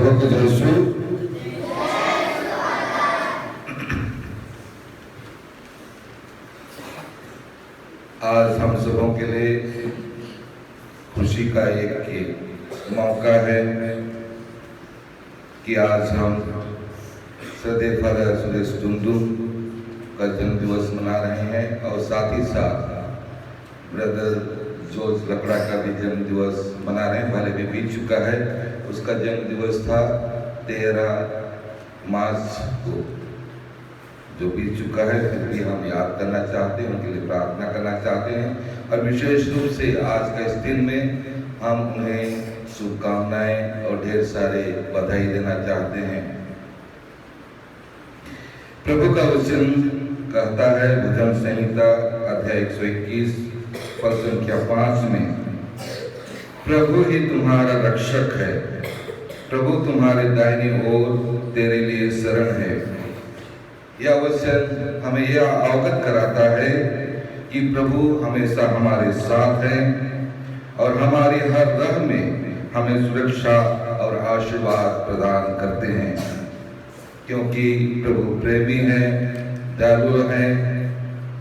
सर्वत्र जयसु। आज हम सबों के लिए खुशी का एक मौका है कि आज हम श्रद्धेय फादर सुरेश टुंडू का जन्म दिवस मना रहे हैं और साथ ही साथ ब्रदर जॉर्ज लकड़ा का भी जन्म दिवस मना रहे हैं। पहले भी बीत चुका है, उसका जन्म दिवस था 13 मार्च को, जो बीत चुका है। फिर भी हम याद करना चाहते हैं, उनके लिए प्रार्थना करना चाहते हैं और विशेष रूप से आज का इस दिन में हम उन्हें शुभकामनाएं और ढेर सारे बधाई देना चाहते हैं। प्रभु का वचन कहता है भजन संहिता अध्याय 121 पद संख्या 5 में, प्रभु ही तुम्हारा रक्षक है, प्रभु तुम्हारे दाहिनी ओर तेरे लिए शरण है। यह वचन हमें यह अवगत कराता है कि प्रभु हमेशा हमारे साथ है और हमारी हर राह में हमें सुरक्षा और आशीर्वाद प्रदान करते हैं, क्योंकि प्रभु प्रेमी है, दयालु है,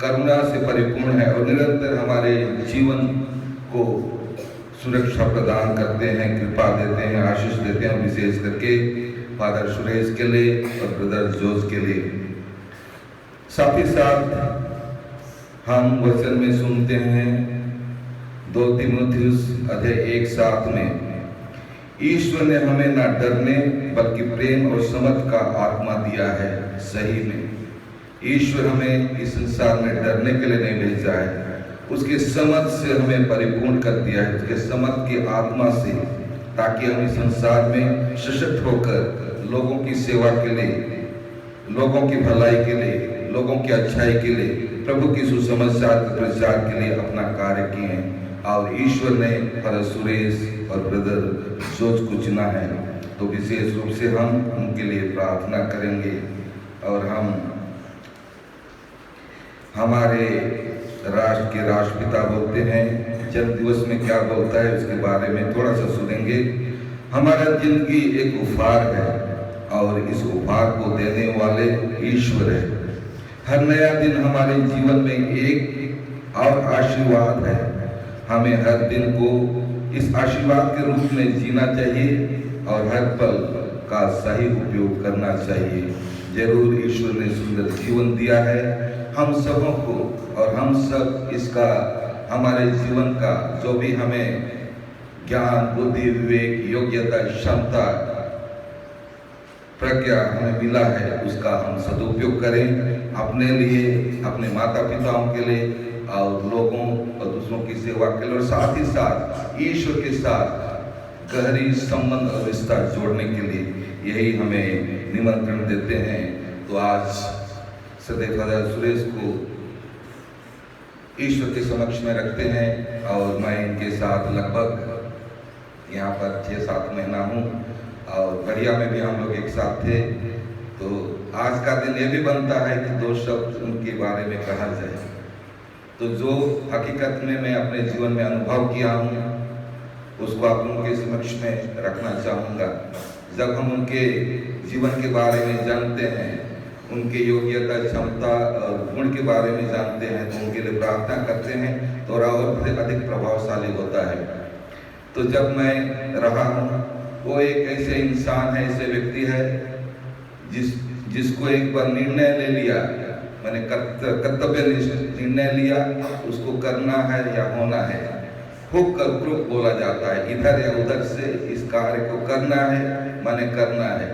करुणा से परिपूर्ण है और निरंतर हमारे जीवन को सुरक्षा प्रदान करते हैं, कृपा देते हैं, आशीष देते हैं। विशेष करके फादर सुरेश के लिए और ब्रदर जॉर्ज के लिए। साथ ही साथ हम वचन में सुनते हैं 2 तीमुथियुस अध्याय 1:7 में, ईश्वर ने हमें न डरने बल्कि प्रेम और समझ का आत्मा दिया है। सही में ईश्वर हमें इस संसार में डरने के लिए नहीं भेजा है, उसके समझ से हमें परिपूर्ण कर दिया है, उसके समझ की आत्मा से, ताकि हम इस संसार में सशक्त होकर लोगों की सेवा के लिए, लोगों की भलाई के लिए, लोगों की अच्छाई के लिए, प्रभु की सुसमाचार के प्रचार के लिए अपना कार्य किए हैं। और ईश्वर ने फादर सुरेश और ब्रदर जॉर्ज को चुना है, तो विशेष रूप से हम उनके लिए प्रार्थना करेंगे। और हम हमारे राष्ट्र के राष्ट्रपिता बोलते हैं, जन्म दिवस में क्या बोलता है उसके बारे में थोड़ा सा सुनेंगे। हमारा जिंदगी एक उपहार है और इस उपहार को देने वाले ईश्वर है। हर नया दिन हमारे जीवन में एक और आशीर्वाद है। हमें हर दिन को इस आशीर्वाद के रूप में जीना चाहिए और हर पल का सही उपयोग करना चाहिए। जरूर ईश्वर ने सुंदर जीवन दिया है हम सबों को, और हम सब इसका, हमारे जीवन का जो भी हमें ज्ञान, बुद्धि, विवेक, योग्यता, क्षमता, प्रज्ञा हमें मिला है, उसका हम सदुपयोग करें अपने लिए, अपने माता पिताओं के लिए और लोगों और दूसरों की सेवा के लिए, और साथ ही साथ ईश्वर के साथ गहरी संबंध और रिश्ता जोड़ने के लिए यही हमें निमंत्रण देते हैं। तो आज श्रद्धेय फादर सुरेश को ईश्वर के समक्ष में रखते हैं और मैं इनके साथ लगभग यहाँ पर 6-7 महीना हूँ और बढ़िया में भी हम लोग एक साथ थे। तो आज का दिन ये भी बनता है कि 2 शब्द उनके बारे में कहा जाए। तो जो हकीकत में मैं अपने जीवन में अनुभव किया हूँ उसको आप उनके समक्ष में रखना चाहूँगा। जब हम उनके जीवन के बारे में जानते हैं, उनके योग्यता, क्षमता और गुण के बारे में जानते हैं, तो उनके लिए प्रार्थना करते हैं तो और अधिक प्रभावशाली होता है। तो जब मैं रहा हूँ, वो एक ऐसे इंसान है, ऐसे व्यक्ति है जिसको एक बार निर्णय ले लिया, मैंने कर्तव्य निर्णय लिया, उसको करना है या होना है। खूब कर्तव्य बोला जाता है, इधर या उधर से इस कार्य को करना है, माने करना है,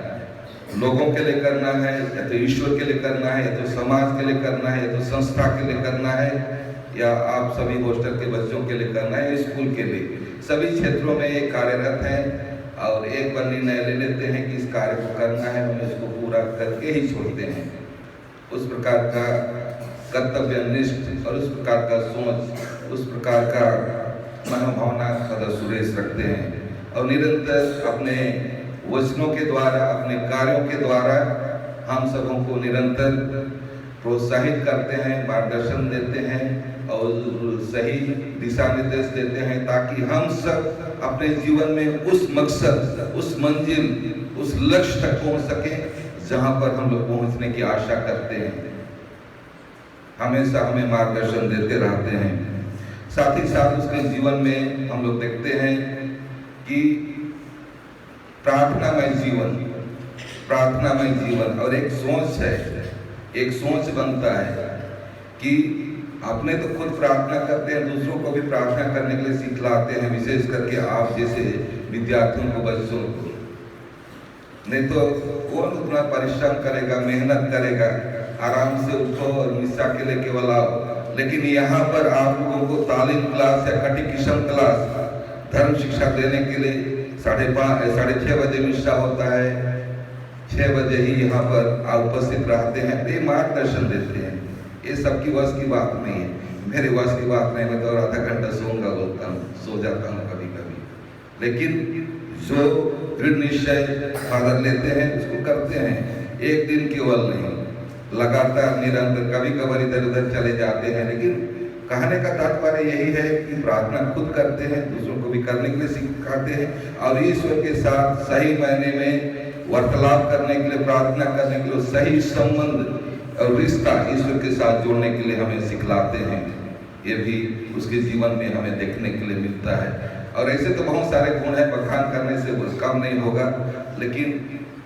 लोगों के लिए करना है या तो ईश्वर के लिए करना है या तो समाज के लिए करना है या तो संस्था के लिए करना है या आप सभी हॉस्टल के बच्चों के लिए करना है, स्कूल के लिए। सभी क्षेत्रों में ये कार्यरत हैं और एक बार निर्णय ले लेते हैं कि इस कार्य को करना है, हम इसको पूरा करके ही छोड़ते हैं। उस प्रकार का कर्तव्यनिष्ठ और उस प्रकार का सोच, उस प्रकार का मनोभावना फादर सुरेश रखते हैं और निरंतर अपने वचनों के द्वारा, अपने कार्यों के द्वारा हम सबों को निरंतर प्रोत्साहित करते हैं, मार्गदर्शन देते हैं और सही दिशा निर्देश देते हैं, ताकि हम सब अपने जीवन में उस मकसद, उस मंजिल, उस लक्ष्य तक पहुंच सकें जहां पर हम लोग पहुंचने की आशा करते हैं। हमेशा हमें मार्गदर्शन देते रहते हैं। साथ ही साथ उसके जीवन में हम लोग देखते हैं कि प्रार्थनामय जीवन और एक सोच है, एक सोच बनता है कि अपने तो खुद प्रार्थना करते हैं, दूसरों को भी प्रार्थना करने के लिए सिखलाते हैं, विशेष करके आप जैसे विद्यार्थियों को, बच्चों को। नहीं तो कौन उतना परिश्रम करेगा, मेहनत करेगा, आराम से उठो और मिस्सा के लिए केवल आओ। लेकिन यहाँ पर आप लोगों को तालीम क्लास या कैटेकिज्म क्लास, धर्म शिक्षा देने के लिए 5:30 साढ़े 6 बजे मिस्सा होता है, 6 बजे ही यहाँ पर आप उपस्थित रहते हैं, वे मार्गदर्शन देते हैं। ये सबकी वश की बात नहीं है, मेरे वश की बात नहीं। मैं तो आधा घंटा सोऊंगा, बोलता हूँ, सो जाता हूँ कभी कभी। लेकिन जो दृढ़ निश्चय फादर लेते हैं उसको करते हैं, एक दिन केवल नहीं, लगातार निरंतर। कभी कभार इधर उधर चले जाते हैं, लेकिन कहने का तात्पर्य यही है कि प्रार्थना खुद करते हैं, दूसरों को भी करने के लिए सिखाते हैं, और ईश्वर के साथ सही मायने में वार्तालाप करने के लिए, प्रार्थना करने के लिए, सही संबंध और रिश्ता ईश्वर के साथ जोड़ने के लिए हमें सिखलाते हैं। ये भी उसके जीवन में हमें देखने के लिए मिलता है। और ऐसे तो बहुत सारे गुण हैं, बखान करने से काम नहीं होगा, लेकिन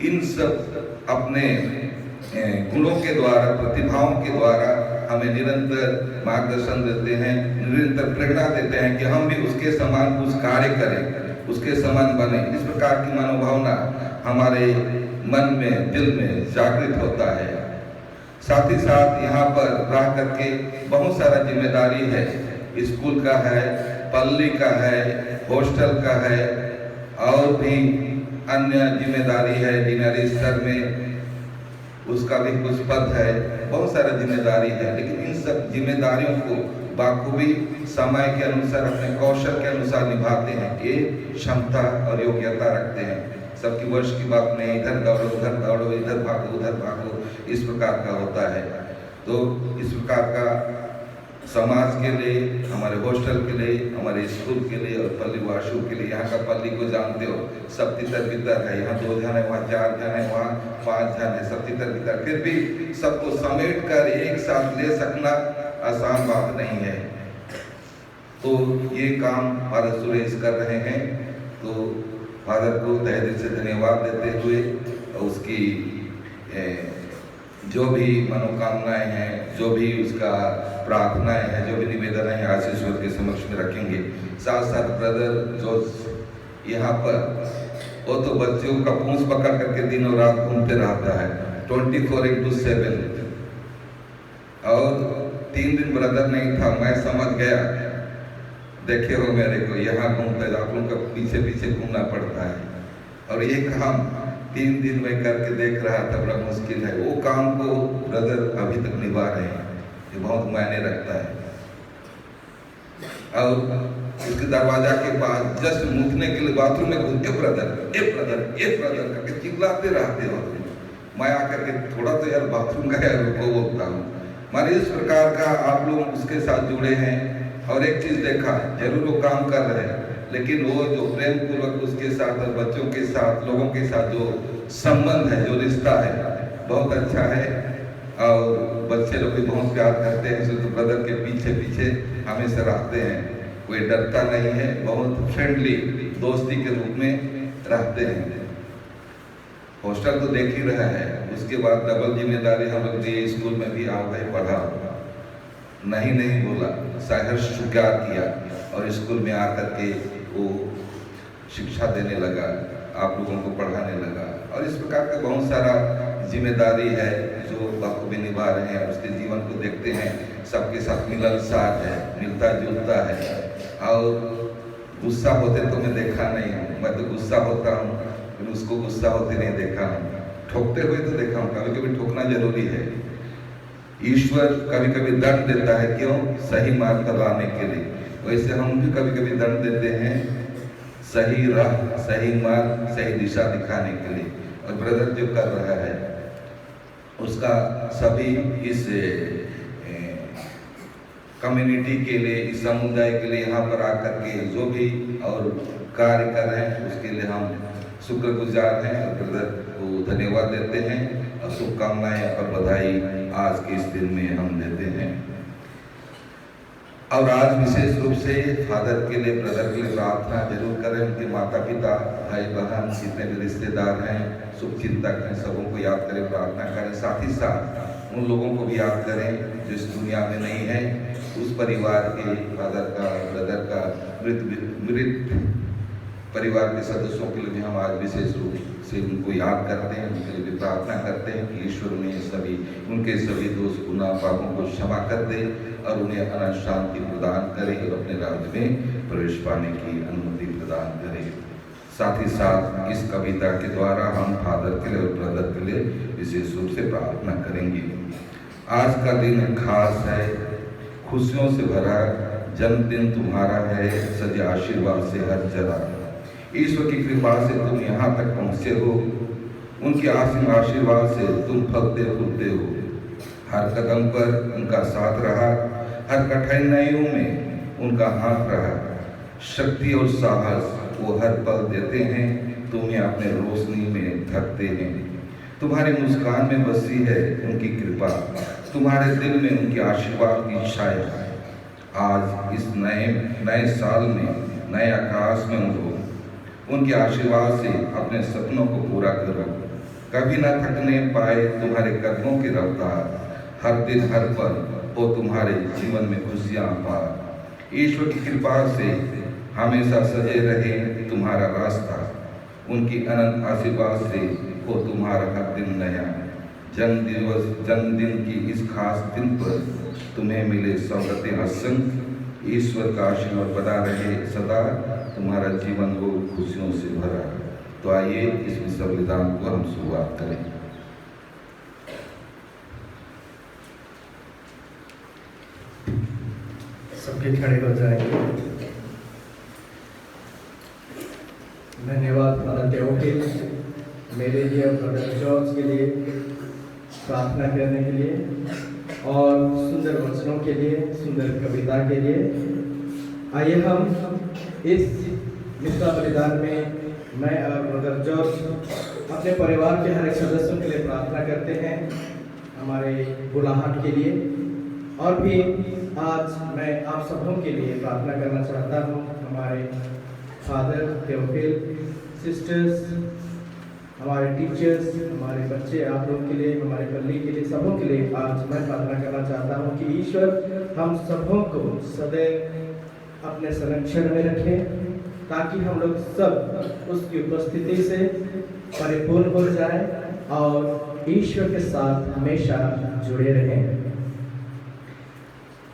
इन सब अपने गुणों के द्वारा, प्रतिभाओं के द्वारा हमें निरंतर मार्गदर्शन देते हैं, निरंतर प्रेरणा देते हैं कि हम भी उसके समान कुछ कार्य करें, उसके समान बने। इस प्रकार की मनोभावना हमारे मन में, दिल में जागृत होता है। साथ ही साथ यहाँ पर रह करके बहुत सारा जिम्मेदारी है, स्कूल का है, पल्ली का है, हॉस्टल का है, और भी अन्य जिम्मेदारी है, डिनरी स्तर में उसका भी कुछ पद है, बहुत सारा जिम्मेदारी है। लेकिन इन सब जिम्मेदारियों को बाखूबी समय के अनुसार, अपने कौशल के अनुसार निभाते हैं। ये क्षमता और योग्यता रखते हैं, सबकी वश की बात नहीं, इधर दौड़ो उधर दौड़ो, इधर भागो उधर भागो, इस प्रकार का होता है। तो इस प्रकार का समाज के लिए, हमारे हॉस्टल के लिए, हमारे स्कूल के लिए और पल्लीवासियों के लिए, यहाँ का पल्ली को जानते हो, सब तितर बितर है, यहाँ 2 जन है, वहाँ 4 जन है, वहाँ 5 जन है, सब तितर बितर। फिर भी सबको समेट कर एक साथ ले सकना आसान बात नहीं है। तो ये काम फादर सुरेश कर रहे हैं, तो फादर को तहे दिल से धन्यवाद देते हुए, उसकी जो भी मनोकामनाएं हैं, जो भी उसका प्रार्थनाएं हैं, जो भी निवेदन है, आज ईश्वर के समक्ष में रखेंगे। साथ साथ ब्रदर जो यहाँ पर, वो तो बच्चों का पूंछ पकड़ करके दिनों रात घूमते रहता है 24/7। और 3 दिन ब्रदर नहीं था, मैं समझ गया, देखे हो मेरे को यहाँ घूमते, आप लोगों का पीछे पीछे घूमना पड़ता है। और ये काम 3 दिन में करके देख रहा था, बड़ा मुश्किल है। वो काम को ब्रदर अभी तक निभा रहे हैं, ये बहुत मायने रखता है। और उसके दरवाजा के पास जस्ट मुकने के लिए बाथरूम में घुस, ए ब्रदर करके चिल्लाते रहते हो। मैं आकर के थोड़ा तो यार बाथरूम गया, रुको बोलता हूँ। माने इस प्रकार का आप लोग उसके साथ जुड़े हैं। और एक चीज देखा, जरूर वो काम कर रहे हैं, लेकिन वो जो प्रेम पूर्वक उसके साथ और बच्चों के साथ, लोगों के साथ जो संबंध है, जो रिश्ता है, बहुत अच्छा है। और बच्चे लोग भी बहुत प्यार करते हैं, तो ब्रदर के पीछे पीछे हमेशा रहते हैं, कोई डरता नहीं है, बहुत फ्रेंडली दोस्ती के रूप में रहते हैं। हॉस्टल तो देख ही रहा है, उसके बाद डबल जिम्मेदारी हम लोग दिए, स्कूल में भी आओ भाई पढ़ा, नहीं बोला, सहर्ष स्वीकार किया और स्कूल में आकर के वो शिक्षा देने लगा, आप लोगों को पढ़ाने लगा। और इस प्रकार का बहुत सारा जिम्मेदारी है जो बखूबी निभा रहे हैं। उसके जीवन को देखते हैं, सबके साथ मिलनसार है, मिलता जुलता है। और गुस्सा होते तो मैं देखा नहीं हूँ, मैं तो गुस्सा होता हूँ, लेकिन उसको गुस्सा होते नहीं देखा हूँ। ठोकते हुए तो देखा हूँ, कभी कभी ठोकना जरूरी है। ईश्वर कभी कभी दंड देता है, क्यों? सही मार्ग पर लाने के लिए। वैसे हम भी कभी कभी दंड देते हैं, सही राह, सही मार्ग, सही दिशा दिखाने के लिए। और ब्रदर जो कर रहा है, उसका सभी इस कम्युनिटी के लिए, इस समुदाय के लिए यहाँ पर आकर के जो भी और कार्य कर रहे हैं उसके लिए हम शुक्रगुजार हैं और ब्रदर को धन्यवाद देते हैं और शुभकामनाएं और बधाई आज के इस दिन में हम देते हैं। और आज विशेष रूप से फादर के लिए, ब्रदर के लिए प्रार्थना जरूर करें। उनके माता पिता, भाई बहन, जितने भी रिश्तेदार हैं, शुभचिंतक हैं, सबों को याद करें, प्रार्थना करें। साथ ही साथ उन लोगों को भी याद करें जो इस दुनिया में नहीं है, उस परिवार के, फादर का, ब्रदर का, मृत परिवार के सदस्यों के लिए भी हम आज विशेष रूप से उनको याद करते हैं, उनके लिए भी प्रार्थना करते हैं कि ईश्वर उनके सभी दोष, गुनाह, पापों को क्षमा कर दे और उन्हें अनंत शांति प्रदान करे और अपने राज्य में प्रवेश पाने की अनुमति प्रदान करे। साथ ही साथ इस कविता के द्वारा हम फादर के लिए और ब्रदर के लिए विशेष रूप से प्रार्थना करेंगे। आज का दिन खास है, खुशियों से भरा जन्मदिन तुम्हारा है, सजे आशीर्वाद से हर जगह। ईश्वर की कृपा से तुम यहाँ तक पहुँचे हो, उनके आशीर्वाद से तुम फलते फूलते हो। हर कदम पर उनका साथ रहा, हर कठिनाइयों में उनका हाथ रहा। शक्ति और साहस वो हर पल देते हैं, तुम्हें अपने रोशनी में ढकते हैं। तुम्हारी मुस्कान में बसी है उनकी कृपा, तुम्हारे दिल में उनके आशीर्वाद की छाया। आज इस नए साल में, नए आकाश में उनके आशीर्वाद से अपने सपनों को पूरा करो। कभी न थकने पाए तुम्हारे कदमों की रफ्तार, हर दिन हर पल हो तुम्हारे जीवन में खुशियाँ पार। ईश्वर की कृपा से हमेशा सजे रहे तुम्हारा रास्ता, उनकी अनंत आशीर्वाद से हो तुम्हारा हर दिन नया। जन्मदिन की इस खास दिन पर तुम्हें मिले सौगतें असंख्य। ईश्वर का आशीर्वाद बना रहे सदा, तुम्हारा जीवन हो खुशियों से भरा। तो आइए इस विश्व-बलिदान को हम शुरुआत करें। सबके खड़े हो जाएंगे। धन्यवाद फादर टेओफिल, मेरे लिए और ब्रदर जॉर्ज के लिए प्रार्थना करने के लिए और सुंदर वचनों के लिए, सुंदर कविता के लिए। आइए हम इस मिस्सा बलिदान में मैं और ब्रदर जॉर्ज अपने परिवार के हर एक सदस्यों के लिए प्रार्थना करते हैं, हमारे बुलाहट के लिए। और भी आज मैं आप सबों के लिए प्रार्थना करना चाहता हूँ, हमारे फादर टेओफिल, सिस्टर्स, हमारे टीचर्स, हमारे बच्चे, आप लोगों के लिए, हमारे पल्ली के लिए, सबों के लिए आज मैं प्रार्थना करना चाहता हूँ कि ईश्वर हम सबों को सदैव अपने संरक्षण में रखें, ताकि हम लोग सब उसकी उपस्थिति से परिपूर्ण हो जाए और ईश्वर के साथ हमेशा जुड़े रहें।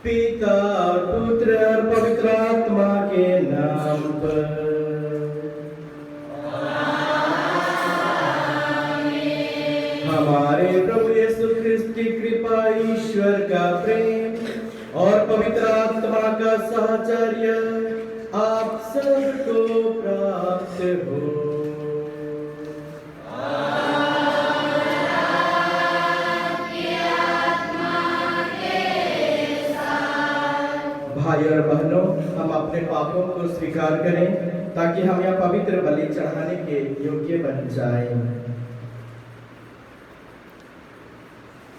पिता और पुत्र और पवित्र आत्मा के नाम पर हमारे प्रभु यीशु ख्रिस्त की कृपा, ईश्वर का प्रेम और पवित्र आत्मा का साहचर्य आप सबको प्राप्त हो। भाई और बहनों, हम अपने पापों को स्वीकार करें ताकि हम यह पवित्र बलि चढ़ाने के योग्य बन जाएं।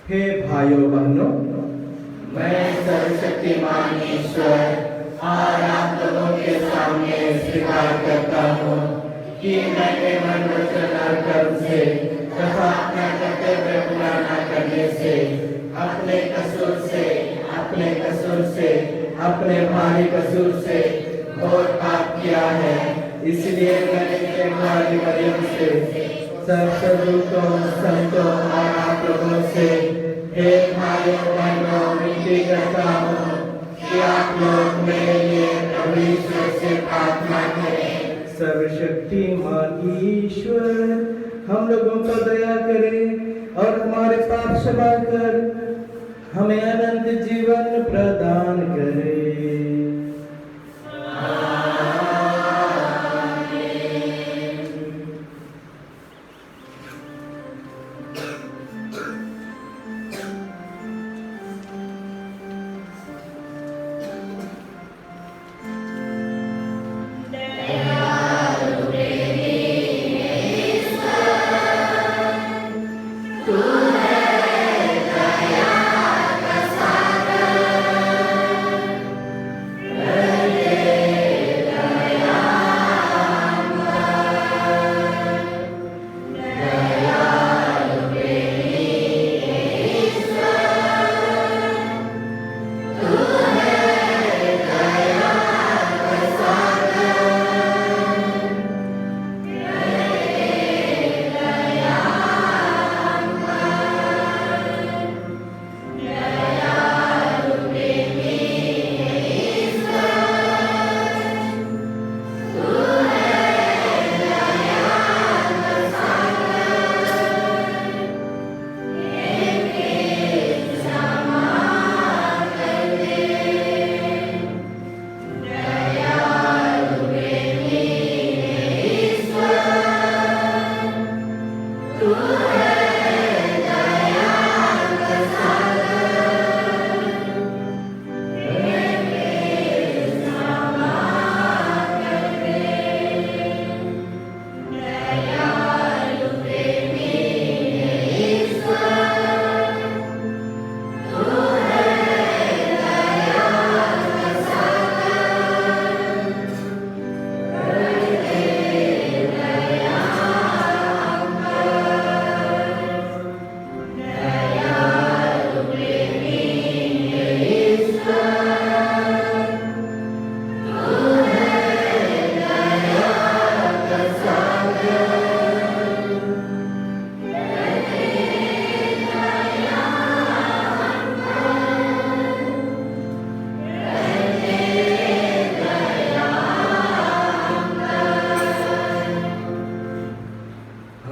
हे भाइयों बहनों, मैं सर्वशक्तिमान ईश्वर और आप लोगों के सामने स्वीकार करता हूँ कि मैंने मन, वचन और कर्म से तथा अपना कर्तव्य पूरा न करने से, अपने कसूर से, अपने भारी कसूर से बहुत पाप किया है। इसलिए मैंने तुम्हारी मरियम से, सब सदूतों, संतों और आप लोगों से हे भाइयों बहनों विनती करता हूँ कि आप लोग मेरे लिए प्रभु ईश्वर से प्रार्थना करें। सर्वशक्तिमान ईश्वर हम लोगों को दया करे और हमारे पाप क्षमा कर हमें अनंत जीवन प्रदान करे।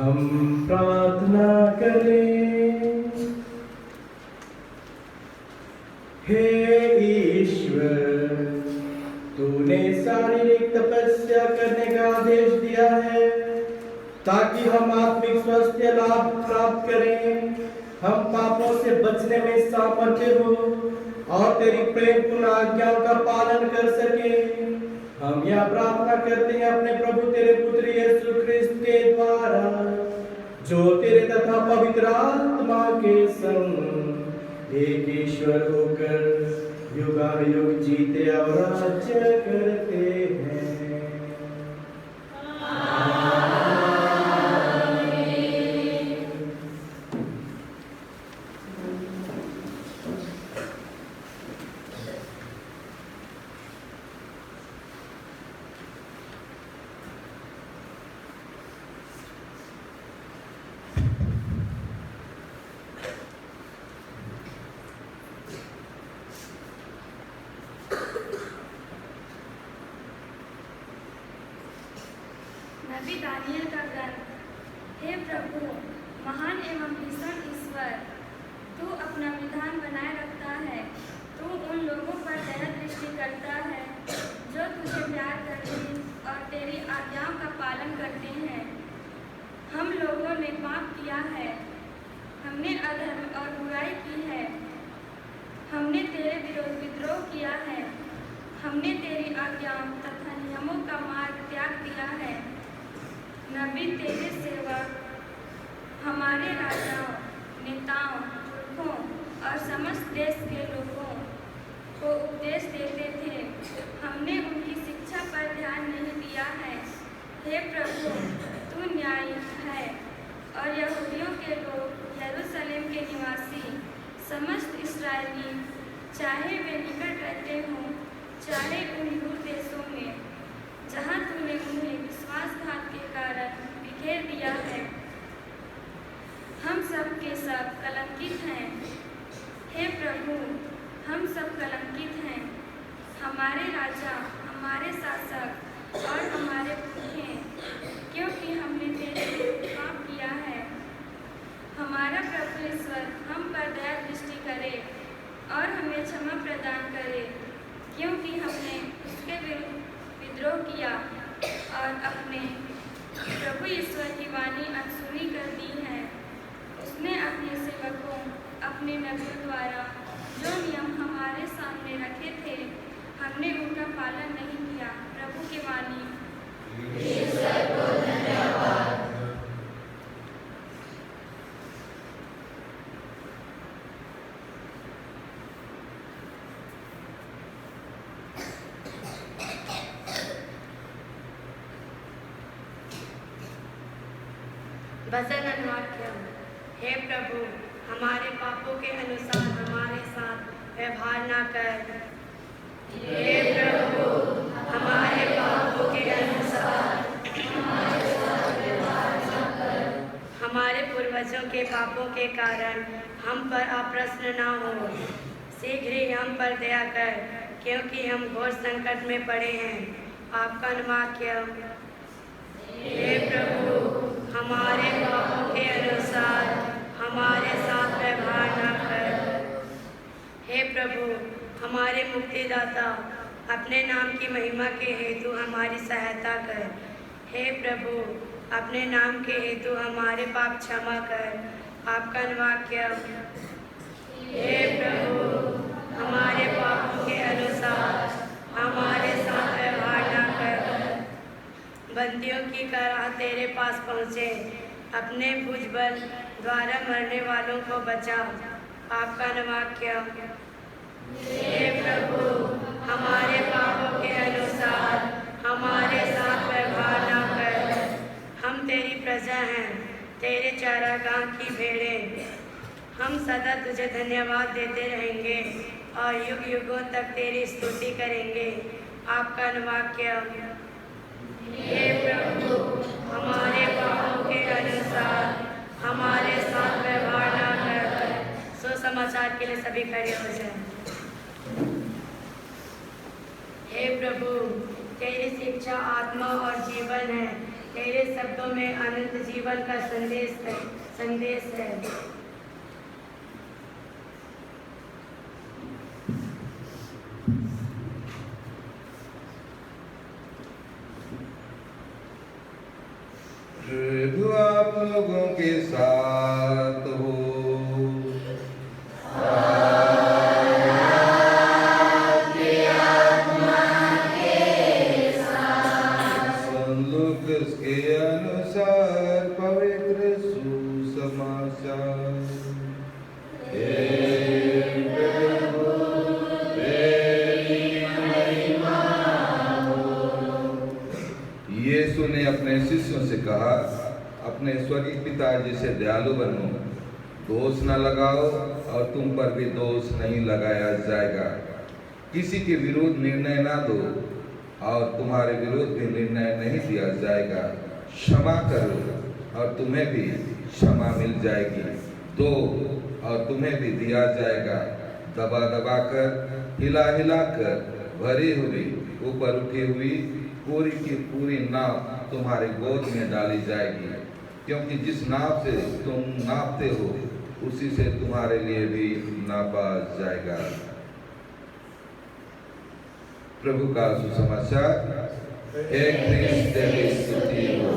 हम प्रार्थना करें। हे ईश्वर, तूने शारीरिक तपस्या करने का आदेश दिया है ताकि हम आत्मिक स्वास्थ्य लाभ प्राप्त करें, हम पापों से बचने में सामर्थ्य हो और तेरी प्रेमपूर्ण आज्ञाओं का पालन कर सके। हम यह प्रार्थना करते हैं अपने प्रभु तेरे पुत्र यीशु ख्रिस्त के द्वारा, जो तेरे तथा पवित्र आत्मा के संग एक ईश्वर होकर युगानुयुग जीते और राज्य करते हैं। नबी दानियल का ग्रंथ। हे प्रभु, महान एवं भीषण ईश्वर, तू अपना विधान बनाए रखता है। तू उन लोगों पर दया दृष्टि करता है जो तुझे प्यार करते और तेरी आज्ञाओं का पालन करते हैं। हम लोगों ने पाप किया है, हमने अधर्म और बुराई की है, हमने तेरे विरोध विद्रोह किया है, हमने तेरी आज्ञाओं तथा नियमों का मार्ग त्याग दिया है। नबी तेरे सेवक हमारे राजाओं, नेताओं, पुरखों और समस्त देश के लोगों को उपदेश देते थे। हमने उनकी शिक्षा पर ध्यान नहीं दिया है। हे प्रभु, तू न्यायी है और यहूदियों के लोग, यरूशलेम के निवासी, समस्त इस्राएली, चाहे वे निकट रहते हों चाहे उन दूर देशों में, जहाँ तूने उन्हें विश्वासघात के कारण बिखेर दिया है, हम सब के सब कलंकित हैं। हे प्रभु, हम सब कलंकित हैं। हमारे राजा, हमारे शासक और हमारे पुरखे, क्योंकि हमने तेरे विरुद्ध पाप किया है। हमारा प्रभु ईश्वर हम पर दया दृष्टि करे और हमें क्षमा प्रदान करे, क्योंकि हमने उसके विरुद्ध विद्रोह किया और अपने प्रभु ईश्वर की वाणी अनसुनी कर दी है। उसने अपने सेवकों, अपने नबियों द्वारा जो नियम हमारे सामने रखे थे, हमने उनका पालन नहीं किया। प्रभु की वाणी। ईश्वर को धन्यवाद। भजन अनुवाक्य। हे प्रभु, हमारे पापों के अनुसार हमारे साथ व्यवहार न कर। हे प्रभु, हमारे पापों के अनुसार हमारे साथ व्यवहार न कर। हमारे पूर्वजों के पापों के कारण हम पर अप्रसन्न न हो। शीघ्र ही हम पर दया कर, क्योंकि हम घोर संकट में पड़े हैं। आपका अनुवाक्य। हे प्रभु, हमारे पापों के अनुसार हमारे साथ व्यवहार न कर। हे प्रभु, हमारे मुक्तिदाता, अपने नाम की महिमा के हेतु हमारी सहायता कर। हे प्रभु, अपने नाम के हेतु हमारे पाप क्षमा कर। आपका अनुवाक्य। हे प्रभु, हमारे पापों के अनुसार हमारे साथ व्यवहार न कर। बंदियों की तरह तेरे पास पहुँचे, अपने भुजबल द्वारा मरने वालों को बचा। आपका अनुवाक्य। हे प्रभु, हमारे पापों के अनुसार हमारे साथ व्यवहार न कर। हम तेरी प्रजा हैं, तेरे चारागाह की भेड़ें। हम सदा तुझे धन्यवाद देते रहेंगे और युग युगों तक तेरी स्तुति करेंगे। आपका अनुवाक्य। हे प्रभु, हमारे पापों के अनुसार हमारे साथ व्यवहार न कर। सुसमाचार के लिए सभी खड़े हो जाएं। हे प्रभु, तेरी शिक्षा आत्मा और जीवन है। तेरे शब्दों में अनंत जीवन का संदेश है। प्रभु आप लोगों के साथ हो। संत लूकास के अनुसार पवित्र सुसमाचार। यीशु ने अपने शिष्यों से कहा, अपने स्वर्गीय पिता जैसे दयालु बनो, दोष न लगाओ और तुम पर भी दोष नहीं लगाया जाएगा। किसी के विरुद्ध निर्णय ना दो और तुम्हारे विरुद्ध भी निर्णय नहीं दिया जाएगा। क्षमा करो और तुम्हें भी क्षमा मिल जाएगी। दो और तुम्हें भी दिया जाएगा। दबा दबा कर, हिला हिला कर, भरी हुई, ऊपर उठी हुई पूरी की पूरी नाव तुम्हारे गोद में डाली जाएगी। क्योंकि जिस नाव से तुम नापते हो उसी से तुम्हारे लिए भी नापा जाएगा। प्रभु का सुसमाचार। हे ख्रीस्त तेरी स्तुति हो।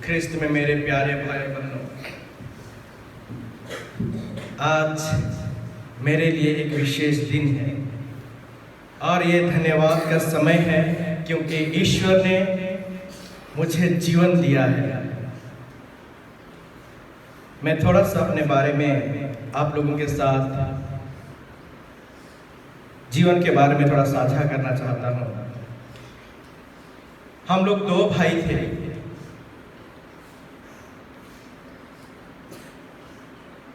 ख्रिस्त में मेरे प्यारे भाई बहनों, आज मेरे लिए एक विशेष दिन है और ये धन्यवाद का समय है क्योंकि ईश्वर ने मुझे जीवन दिया है। मैं थोड़ा सा अपने बारे में आप लोगों के साथ जीवन के बारे में थोड़ा साझा करना चाहता हूँ। हम लोग दो भाई थे।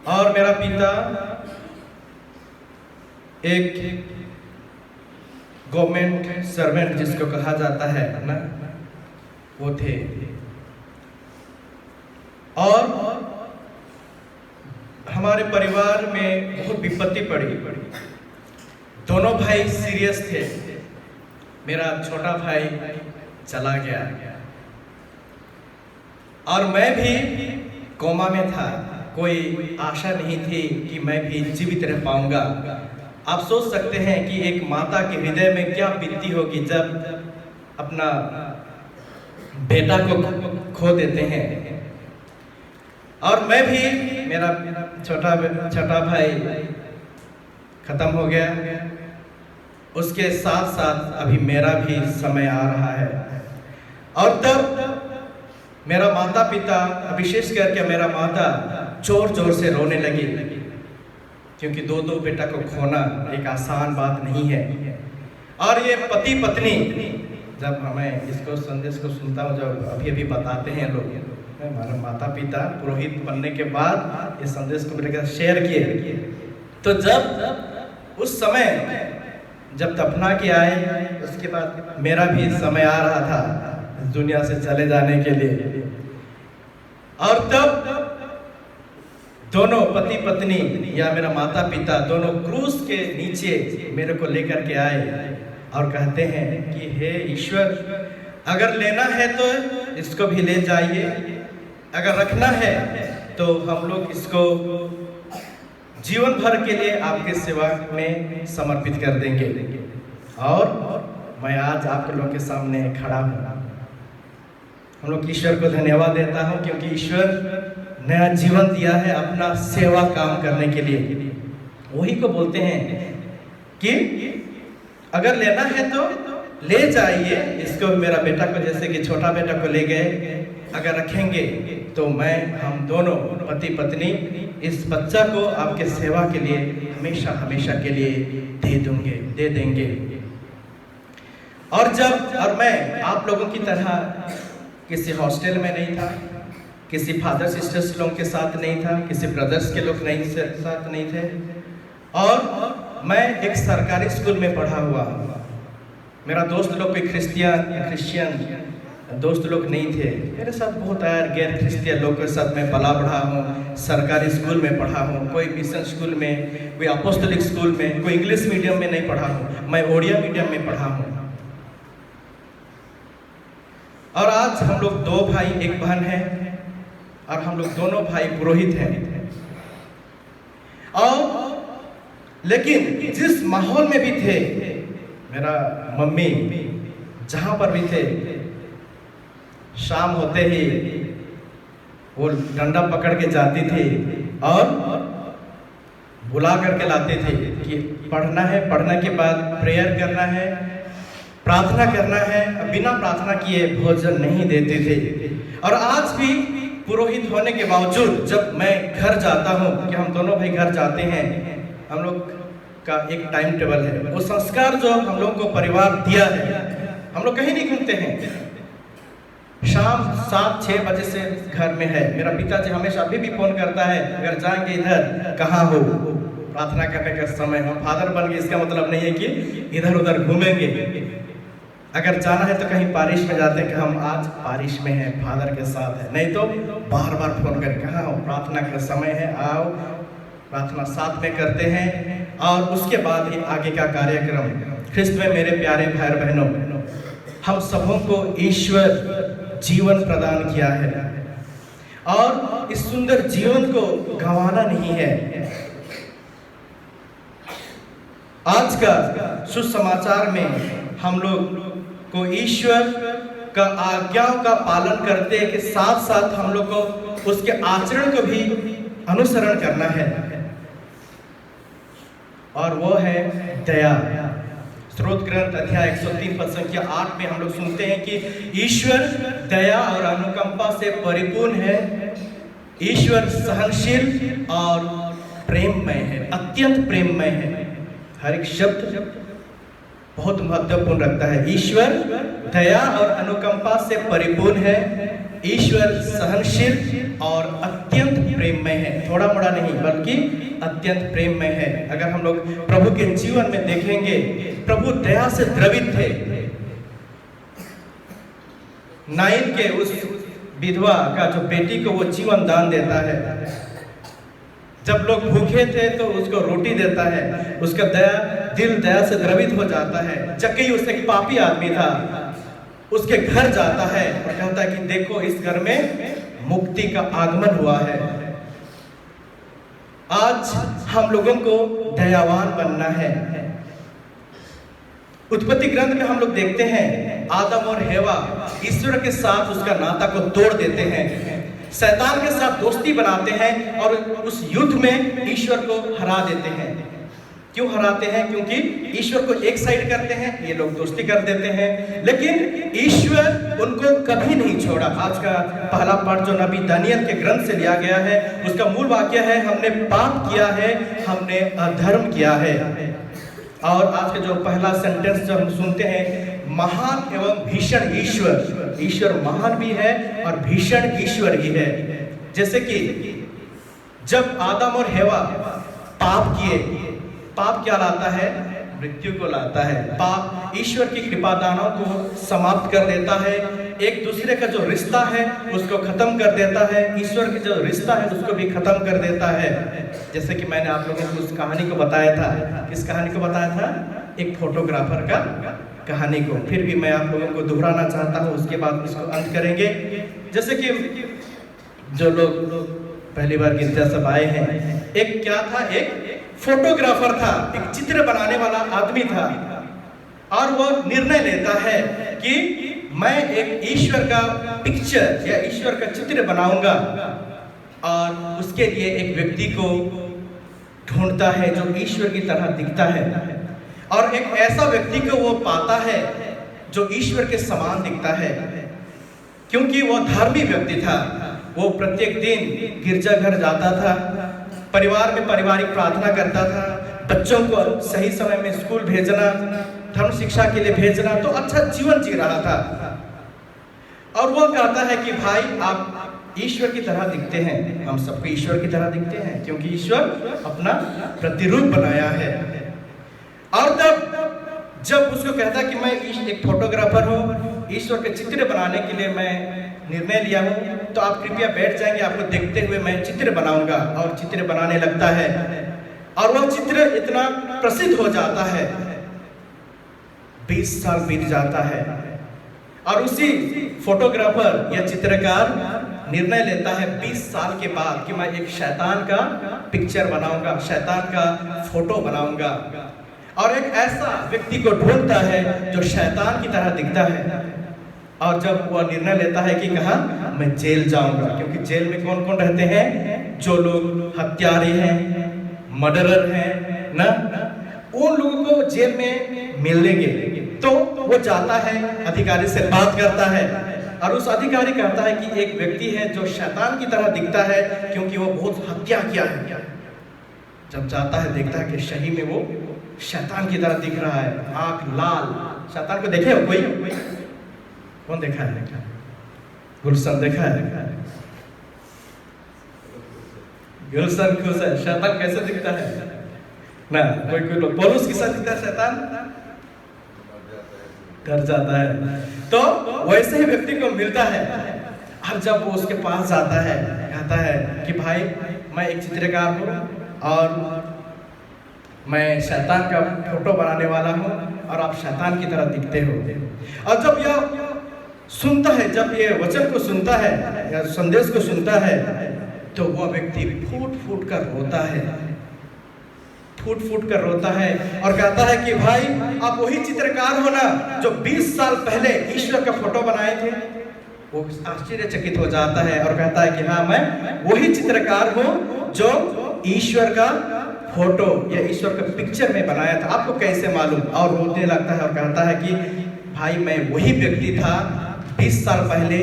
और मेरा पिता एक गवर्नमेंट सर्वेंट जिसको कहा जाता है ना, वो थे। और हमारे परिवार में बहुत विपत्ति पड़ी। दोनों भाई सीरियस थे। मेरा छोटा भाई चला गया और मैं भी कोमा में था। कोई आशा नहीं थी कि मैं भी जीवित रह पाऊंगा। आप सोच सकते हैं कि एक माता के हृदय में क्या बीतती होगी जब अपना बेटा को खो देते हैं। और मैं भी, मेरा छोटा भाई खत्म हो गया, उसके साथ साथ अभी मेरा भी समय आ रहा है। और तब मेरा माता पिता, विशेष करके मेरा माता जोर जोर से रोने लगी क्योंकि दो बेटा को खोना एक आसान बात नहीं है। और ये पति पत्नी, जब हमें इसको संदेश को सुनता हूँ, जब अभी बताते हैं लोग, हमारे माता पिता पुरोहित बनने के बाद ये संदेश को मेरे साथ शेयर किए, तो जब उस समय जब दफना के आए, उसके बाद मेरा भी समय आ रहा था दुनिया से चले जाने के लिए। और तब दोनों पति पत्नी या मेरा माता पिता दोनों क्रूस के नीचे मेरे को लेकर के आए और कहते हैं कि हे ईश्वर, अगर लेना है तो इसको भी ले जाइए, अगर रखना है तो हम लोग इसको जीवन भर के लिए आपके सेवा में समर्पित कर देंगे। और मैं आज आप लोगों के सामने खड़ा हूँ। हम लोग ईश्वर को धन्यवाद देता हूँ क्योंकि ईश्वर नया जीवन दिया है अपना सेवा काम करने के लिए। वही को बोलते हैं कि अगर लेना है तो ले जाइए इसको। मेरा बेटा को, जैसे कि छोटा बेटा को ले गए, अगर रखेंगे तो हम दोनों पति पत्नी इस बच्चा को आपके सेवा के लिए हमेशा हमेशा के लिए दे देंगे। और मैं आप लोगों की तरह किसी हॉस्टल में नहीं था, किसी फादर सिस्टर्स लोगों के साथ नहीं था, किसी ब्रदर्स के लोग साथ नहीं थे। और मैं एक सरकारी स्कूल में पढ़ा हुआ। मेरा दोस्त लोग कोई क्रिश्चियन दोस्त लोग नहीं थे। मेरे साथ बहुत गैर क्रिस्तियन लोग के साथ मैं पला बढ़ा हूँ, सरकारी स्कूल में पढ़ा हूँ, कोई मिशन स्कूल में, कोई अपोस्टलिक स्कूल में, कोई इंग्लिश मीडियम में नहीं पढ़ा हूँ, मैं ओडिया मीडियम में पढ़ा हूँ। और आज हम लोग 2 भाई 1 बहन हैं और हम लोग दोनों भाई पुरोहित हैं। और लेकिन जिस माहौल में भी थे, मेरा मम्मी जहाँ पर भी थे, शाम होते ही वो डंडा पकड़ के जाती थी और बुला करके लाते थे कि पढ़ना है, पढ़ने के बाद प्रेयर करना है, प्रार्थना करना है। बिना प्रार्थना किए भोजन नहीं देते थे। और आज भी पुरोहित होने के बावजूद जब मैं घर जाता हूँ, कि हम दोनों भाई घर जाते हैं, हम लोग का एक टाइम टेबल है। वो संस्कार जो हम लोग को परिवार दिया है, हम लोग कहीं नहीं घूमते हैं। शाम 7-6 बजे से घर में है। मेरा पिताजी हमेशा अभी भी फोन करता है, अगर जाएंगे इधर, कहाँ हो? प्रार्थना करने का समय। हम फादर बन गए, इसका मतलब नहीं है कि इधर उधर घूमेंगे। अगर जाना है तो कहीं पारिश में जाते हैं कि हम आज पारिश में हैं, फादर के साथ है। नहीं तो बार बार फोन कर, कहाँ हो? प्रार्थना का समय है, आओ। प्रार्थना साथ में करते हैं और उसके बाद ही आगे का कार्यक्रम। ख्रिस्त में मेरे प्यारे भाई बहनों, हम सबों को ईश्वर जीवन प्रदान किया है और इस सुंदर जीवन को गंवाना नहीं है। आज का सुसमाचार में हम लोग को ईश्वर का आज्ञाओं का पालन करते के साथ साथ हम लोग को उसके आचरण को भी अनुसरण करना है, और वो है दया। स्रोत ग्रंथ अध्याय 103 पद संख्या 8 में हम लोग सुनते हैं कि ईश्वर दया और अनुकंपा से परिपूर्ण है, ईश्वर सहनशील और प्रेममय है, अत्यंत प्रेममय है। हर एक शब्द बहुत महत्वपूर्ण रखता है। ईश्वर दया और अनुकंपा से परिपूर्ण है, ईश्वर सहनशील और अत्यंत प्रेममय है। थोड़ा मोड़ा नहीं बल्कि अत्यंत प्रेममय है। अगर हम लोग प्रभु के जीवन में देखेंगे, प्रभु दया से द्रवित थे। नाइन के उस विधवा का जो बेटी को वो जीवन दान देता है, जब लोग भूखे थे तो उसको रोटी देता है, उसका दिल दया से द्रवित हो जाता है। जक्कई उस एक पापी आदमी था, उसके घर जाता है और कहता है कि देखो इस घर में मुक्ति का आगमन हुआ है। आज हम लोगों को दयावान बनना है। उत्पत्ति ग्रंथ में हम लोग देखते हैं आदम और हेवा ईश्वर के साथ उसका नाता को तोड़ देते हैं, शैतान के साथ दोस्ती बनाते हैं और उस युद्ध में ईश्वर को हरा देते हैं। क्यों हराते हैं? क्योंकि ईश्वर को एक साइड करते हैं, ये लोग दोस्ती कर देते हैं, लेकिन ईश्वर उनको कभी नहीं छोड़ा। आज का पहला पाठ जो नबी दानियल के ग्रंथ से लिया गया है, उसका मूल वाक्य है, हमने पाप किया है, हमने अधर्म किया है। और आज का जो पहला सेंटेंस जो हम सुनते हैं, महान एवं भीषण ईश्वर, ईश्वर महान भी है और भीषण ईश्वर ही है। जैसे कि जब आदम और हेवा पाप किए, पाप क्या लाता है? मृत्यु को लाता है। पाप ईश्वर की कृपादानों को समाप्त कर देता है, एक दूसरे का जो रिश्ता है उसको खत्म कर देता है, ईश्वर का जो रिश्ता है उसको भी खत्म कर देता है। जैसे कि मैंने आप लोगों को उस कहानी को बताया था। किस कहानी को बताया था? एक फोटोग्राफर का कहानी को। फिर भी मैं आप लोगों को दोहराना चाहता हूँ, उसके बाद इसको अंत करेंगे। जैसे कि जो लोग पहली बार गिरजा सब आए हैं, एक क्या था? एक फोटोग्राफर था, एक चित्र बनाने वाला आदमी था, और वो निर्णय लेता है कि मैं एक ईश्वर का पिक्चर या ईश्वर का चित्र बनाऊंगा, और उसके लिए एक व्यक्ति को ढूंढता है जो ईश्वर की तरह दिखता है, और एक ऐसा व्यक्ति को वो पाता है जो ईश्वर के समान दिखता है। क्योंकि वो धार्मिक व्यक्ति था, वो प्रत्येक दिन गिरजाघर जाता था, परिवार में पारिवारिक प्रार्थना करता था, बच्चों को सही समय में स्कूल भेजना, धर्म शिक्षा के लिए भेजना, तो अच्छा जीवन जी रहा था। और वो कहता है कि भाई आप ईश्वर की तरह दिखते हैं, हम सबको ईश्वर की तरह दिखते हैं, क्योंकि ईश्वर अपना प्रतिरूप बनाया है। और तब जब उसको कहता कि मैं एक फोटोग्राफर हूँ, ईश्वर के चित्र बनाने के लिए मैं निर्णय लिया हूँ, तो आप कृपया बैठ जाएंगे, आपको देखते हुए मैं चित्र बनाऊंगा। और चित्र बनाने लगता है और वह चित्र इतना प्रसिद्ध हो जाता है। 20 साल बीत जाता है और उसी फोटोग्राफर या चित्रकार निर्णय लेता है 20 साल के बाद कि मैं एक शैतान का पिक्चर बनाऊंगा, शैतान का फोटो बनाऊंगा। और एक ऐसा व्यक्ति को ढूंढता है जो शैतान की तरह दिखता है। और जब वह निर्णय लेता है कि कहा मैं जेल जाऊंगा, क्योंकि जेल में कौन कौन रहते हैं? जो लोग हत्यारे हैं, मर्डरर हैं ना, उन लोगों को जेल में मिलेंगे। तो वो जाता है, अधिकारी से बात करता है और उस अधिकारी कहता है कि एक व्यक्ति है जो शैतान की तरह दिखता है क्योंकि वो बहुत हत्या किया है। जब जाता है देखता है कि सही में वो शैतान की तरह दिख रहा है, आंख लाल। शैतान को देखे हो कोई? कौन देखा है? गुलशन देखा है? गुलशन खुश है। शैतान कैसे दिखता है ना? कोई कोई लोग पौलुस के साथ दिखता है शैतान, डर जाता है। तो वैसे ही व्यक्ति को मिलता है और जब वो उसके पास जाता है, कहता है कि भाई मैं एक चित्रकार हूँ और मैं शैतान का फोटो बनाने वाला हूँ और आप शैतान की तरह दिखते हो। और जब यह सुनता है, जब ये वचन को सुनता है या संदेश को सुनता है, तो वह व्यक्ति फूट फूट कर रोता है, फूट फूट कर रोता है और कहता है कि भाई आप वही चित्रकार हो ना जो 20 साल पहले ईश्वर का फोटो बनाए थे। वो आश्चर्यचकित हो जाता है और कहता है कि हाँ मैं वही चित्रकार हूँ जो ईश्वर का फोटो या ईश्वर का पिक्चर में बनाया था, आपको कैसे मालूम? और रोने लगता है और कहता है कि भाई मैं वही व्यक्ति था 20 साल पहले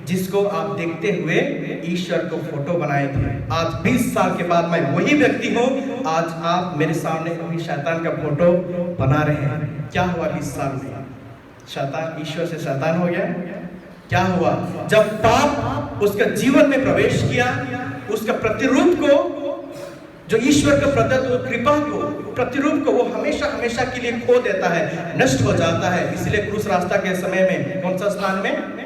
जिसको आप देखते हुए ईश्वर को फोटो बनाए थे। आज 20 साल के बाद मैं वही व्यक्ति हूँ, आज आप मेरे सामने वही शैतान का फोटो बना रहे हैं। क्या हुआ 20 साल में? शैतान ईश्वर से शैतान हो गया। क्या हुआ? जब पाप उसका जीवन में प्रवेश किया, उसका प्रतिरूप को, जो ईश्वर का प्रदत्त कृपा को, प्रतिरूप को वो हमेशा हमेशा के लिए खो देता है, नष्ट हो जाता है। इसलिए क्रूस रास्ता के समय में कौन सा स्थान में?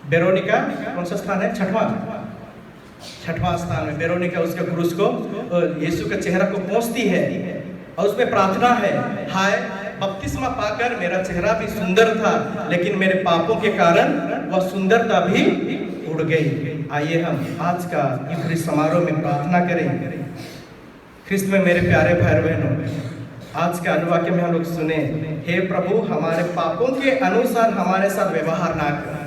वेरोनिका कौन सा स्थान है? छठवां स्थान में वेरोनिका उसके क्रूस को, यीशु के चेहरा को पोंछती है और उसमें प्रार्थना है, हाय बपतिस्मा पाकर मेरा चेहरा भी सुंदर था, लेकिन मेरे पापों के कारण वह सुंदरता भी उड़ गई। आइए हम आज का यूखरिस्ट समारोह में प्रार्थना करें। ख्रिस्त में मेरे प्यारे भाई बहनों, आज के अनुवाक्य में हम लोग सुने, हे प्रभु हमारे पापों के अनुसार हमारे साथ व्यवहार ना कर।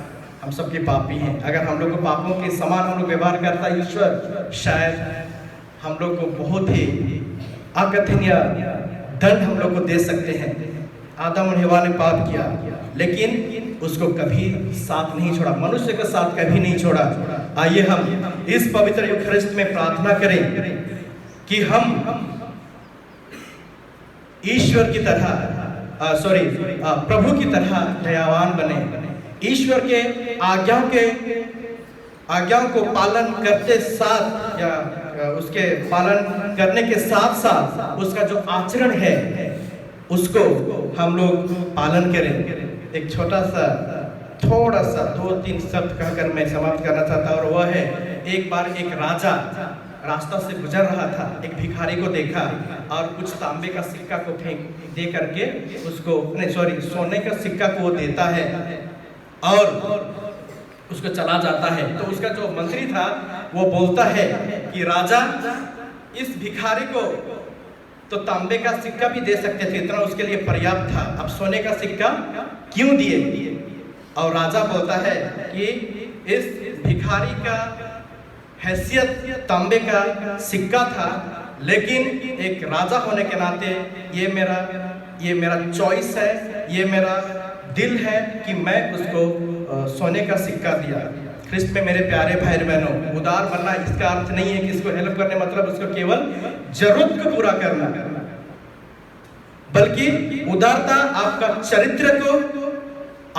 हम सबके पापी हैं। अगर हम लोग को पापों के समान हम लोग व्यवहार करता ईश्वर, शायद हम लोग को बहुत ही अकथनीय दंड हम लोग को दे सकते हैं। आदम और हवा ने पाप किया लेकिन उसको कभी साथ नहीं छोड़ा, मनुष्य का साथ कभी नहीं छोड़ा। आइए हम इस पवित्र यूखरिस्ट में प्रार्थना करें कि हम ईश्वर की तरह प्रभु की तरह दयावान बने, ईश्वर के आज्ञाओं को पालन करते साथ या उसके पालन करने के साथ साथ उसका जो आचरण है उसको हम लोग पालन करें। एक छोटा सा थोड़ा सा 2-3 शब्द कहकर मैं समाप्त करना चाहता हूँ, और वह है, एक बार एक राजा रास्ता से गुजर रहा था, एक भिखारी को देखा और कुछ तांबे का सिक्का को फेंक दे करके उसको सोने का सिक्का को वो देता है और उसको चला जाता है। तो उसका जो मंत्री था वो बोलता है कि राजा, इस भिखारी को तो तांबे का सिक्का भी दे सकते थे, इतना उसके लिए पर्याप्त था, अब सोने का सिक्का क्यों दिए? और राजा बोलता है कि इस भिखारी का हैसियत तांबे का सिक्का था, लेकिन एक राजा होने के नाते ये मेरा चॉइस है, ये मेरा दिल है कि मैं उसको सोने का सिक्का दिया। ख्रिस्त में मेरे प्यारे भाई बहनों, उदार बनना इसका अर्थ नहीं है कि इसको हेल्प करने मतलब उसको केवल जरूरत को पूरा करना, बल्कि उदारता आपका चरित्र को,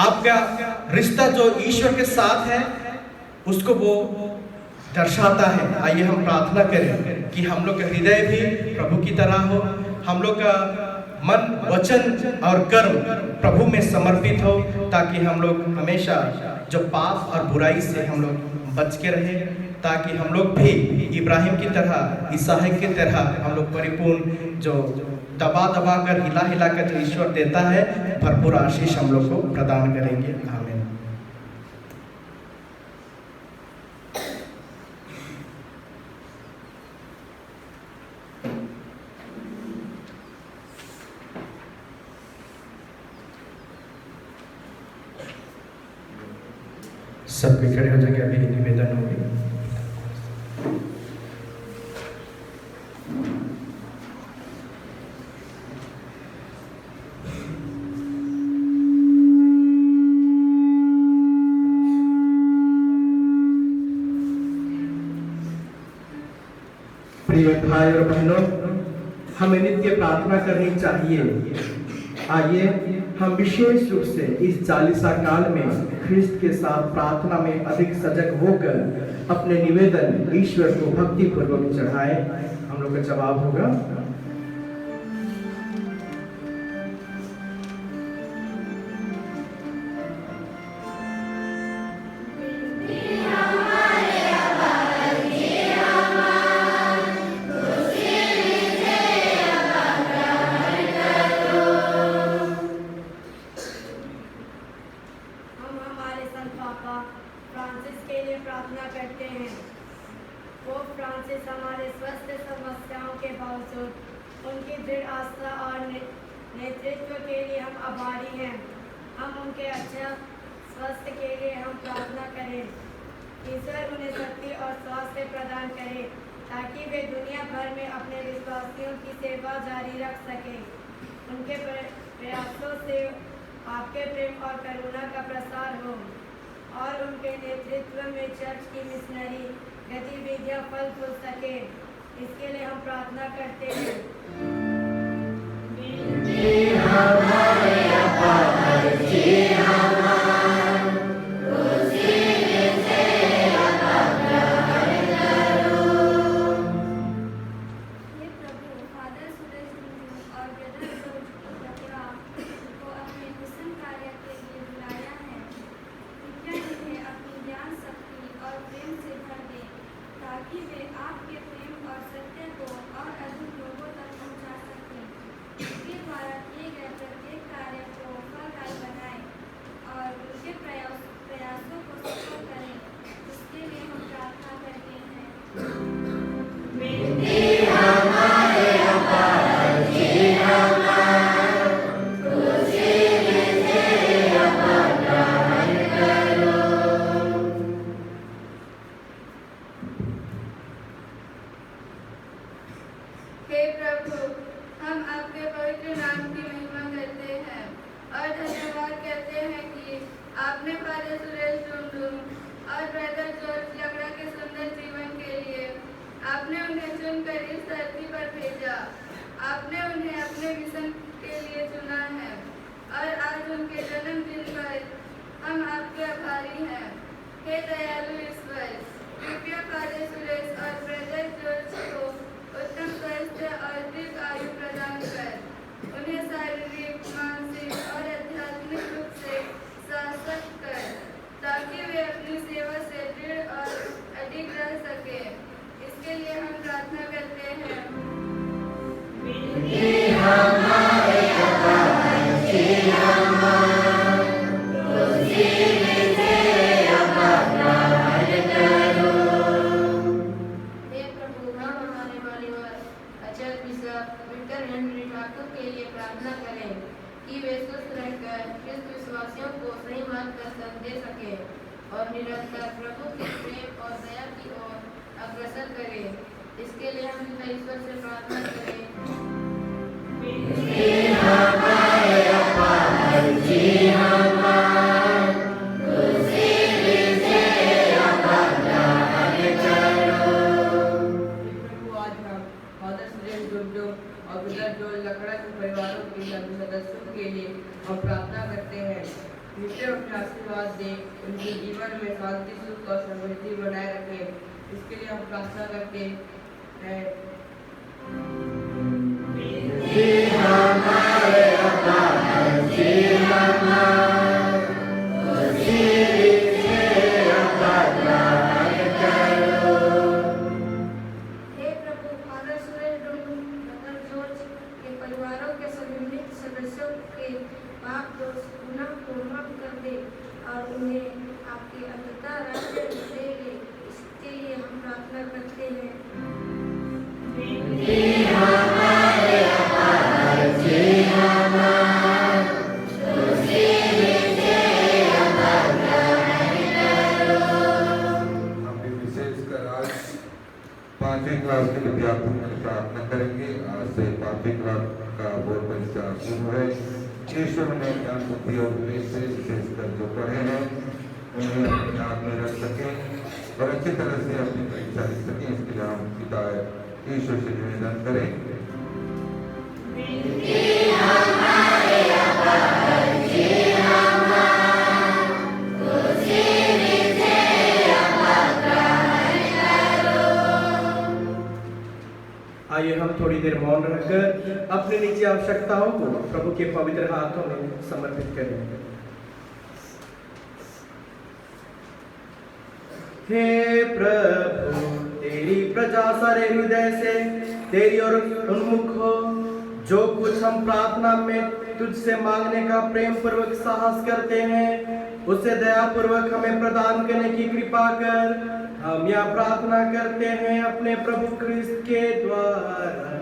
आपका रिश्ता जो ईश्वर के साथ है उसको वो दर्शाता है। आइए हम प्रार्थना करें कि हम लोग का हृदय भी प्रभु की तरह हो, हम लोग का मन, वचन और कर्म प्रभु में समर्पित हो, ताकि हम लोग हमेशा जो पाप और बुराई से हम लोग बच के रहे, ताकि हम लोग भी इब्राहिम की तरह, इसहाक की तरह हम लोग परिपूर्ण, जो दबा दबा कर, हिला हिला कर जो ईश्वर देता है, भरपूर आशीष हम लोग को प्रदान करेंगे। आमीन। सबके खड़े हो जाएंगे, अभी निवेदन होगी। प्रिय भाई और बहनों, हमें नित्य प्रार्थना करनी चाहिए। आइए हम विशेष रूप से इस चालीसा काल में ख्रिस्त के साथ प्रार्थना में अधिक सजग होकर अपने निवेदन ईश्वर को भक्ति पूर्वक चढ़ाए। हम लोग का जवाब होगा, फ्रांसिस के लिए प्रार्थना करते हैं। वो फ्रांसिस हमारे स्वस्थ समस्याओं के बावजूद उनकी दृढ़ आस्था और नेतृत्व के लिए हम आभारी हैं। हम उनके अच्छा स्वास्थ्य के लिए हम प्रार्थना करें। ईश्वर उन्हें शक्ति और स्वास्थ्य प्रदान करे, ताकि वे दुनिया भर में अपने विश्वासियों की सेवा जारी रख सकें। उनके प्रयासों से आपके प्रेम और करुणा का प्रसार हो और उनके नेतृत्व में चर्च की मिशनरी गतिविधियां फल फूल सके। इसके लिए हम प्रार्थना करते हैं। ताकि वे आपके प्रेम और सत्य को और अधिक लोगों तक पहुंचा सकें। उनके द्वारा किए गए प्रत्येक कार्य को फलदायी बनाएं और उनके प्रयासों को सफल करें। इसके लिए हम प्रार्थना करते हैं। हे प्रभु, हम आपके पवित्र नाम की महिमा करते हैं और धन्यवाद कहते हैं कि आपने फादर सुरेश डुमडुम और ब्रदर जॉर्ज लंगड़ा के सुंदर जीवन के लिए आपने उन्हें चुनकर इस धरती पर भेजा। आपने उन्हें अपने मिशन के लिए चुना है और आज उनके जन्मदिन पर हम आपके आभारी हैं। हे दयालु ईश्वर, कृपया फादर सुरेश और ब्रदर जॉर्ज को उत्तम स्वास्थ्य और दीर्घ आयु प्रदान कर उन्हें शारीरिक, मानसिक और आध्यात्मिक रूप से सशक्त कर, ताकि वे अपनी सेवा से दृढ़ और अडिग रह सके। इसके लिए हम प्रार्थना करते हैं। के लिए प्रार्थना करें कि वे स्वस्थ रहकर ख्रिस्त विश्वासियों को सही मार्ग दर्शन दे सके और निरंतर प्रभु के प्रेम और दया की ओर अग्रसर करें। इसके लिए हम ईश्वर से प्रार्थना करें। लकड़ा के परिवारों के सभी सदस्यों के लिए हम प्रार्थना करते हैं। ईश्वर अपने आशीर्वाद दे, उनके जीवन में शांति, सुख और समृद्धि बनाए रखे। इसके लिए हम प्रार्थना करते हैं। हे प्रभु, फादर सुरेश डुंडू, ब्रदर जॉर्ज के परिवारों के सभी मृत सदस्यों के पाप दोष गुनाह को माफ कर दे और उन्हें आपके अमृता राज्य में ले ले। इसके लिए हम प्रार्थना करते हैं। हम भी विशेषकर आज 5वीं क्लास के विद्यार्थियों की प्रार्थना करेंगे। आज से 5वीं क्लास का बोर्ड परीक्षा शुरू है। ईश्वर ने ज्ञान बुद्धि और विवेक से विशेषकर जो पढ़े हैं उन्हें अपने आप में रख सकें और अच्छी तरह से अपनी परीक्षा लिख सकें। इसके लिए हम पिता ईश्वर से निवेदन करें। आइए हम थोड़ी देर मौन रहकर अपनी निजी आवश्यकताओं को प्रभु के पवित्र हाथों में समर्पित करें। हे प्रभु, तेरी प्रजा सारे हृदय से तेरी ओर उन्मुख हो। जो कुछ हम प्रार्थना में तुझसे मांगने का प्रेम पूर्वक साहस करते हैं, उसे दया पूर्वक हमें प्रदान करने की कृपा कर। हम यह प्रार्थना करते हैं अपने प्रभु क्रिस्त के द्वारा।